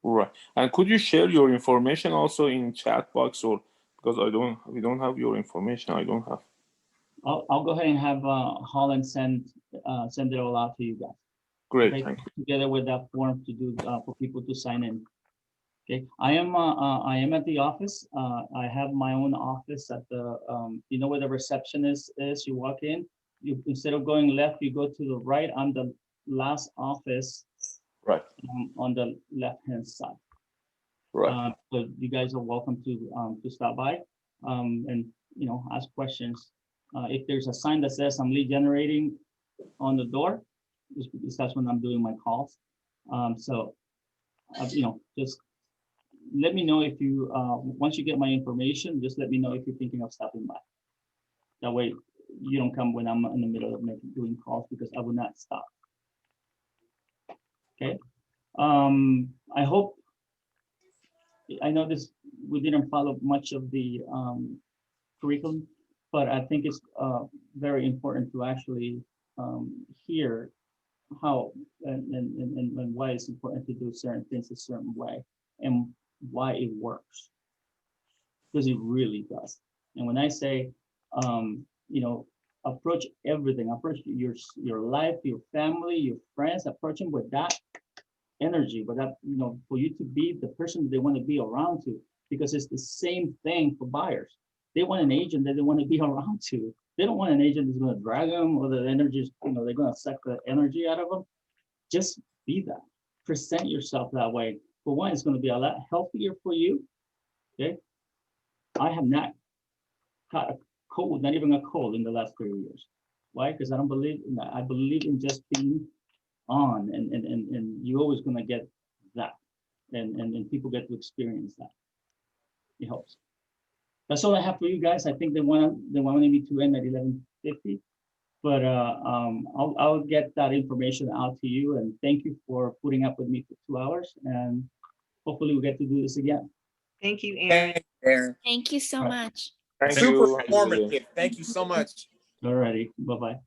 Right. And could you share your information also in chat box, or because we don't have your information. I don't have. I'll go ahead and have Holland send it all out to you guys. Great, okay? Thank you. Together with that form to do for people to sign in. Okay, I am at the office. I have my own office at the where the receptionist is. You walk in. You instead of going left, you go to the right. I'm the last office. Right. On the left hand side. Right. So you guys are welcome to stop by and ask questions. If there's a sign that says I'm lead generating on the door, that's when I'm doing my calls. Just let me know if you once you get my information, just let me know if you're thinking of stopping by. That way you don't come when I'm in the middle of doing calls, because I will not stop. Okay. I hope, I know we didn't follow much of the curriculum, but I think it's very important to actually hear how and why it's important to do certain things a certain way and why it works, because it really does. And when I say, approach everything, approach your life, your family, your friends, approach them with that energy, but that for you to be the person they want to be around to, because it's the same thing for buyers. They want an agent that they want to be around to. They don't want an agent that's going to drag them, or the energy, they're going to suck the energy out of them. Just be that. Present yourself that way. For one, it's going to be a lot healthier for you. Okay. I have not caught a cold, not even a cold, in the last 3 years. Why? Because I don't believe in that. I believe in just being on, and you're always going to get that, and people get to experience that. It helps. That's all I have for you guys. I think they wanted me to end at 11:50, but I'll get that information out to you, and thank you for putting up with me for 2 hours, and hopefully we'll get to do this again. Thank you, Aaron. Thank you so much. Thank Super you. informative. Thank you so much. All righty. Bye-bye.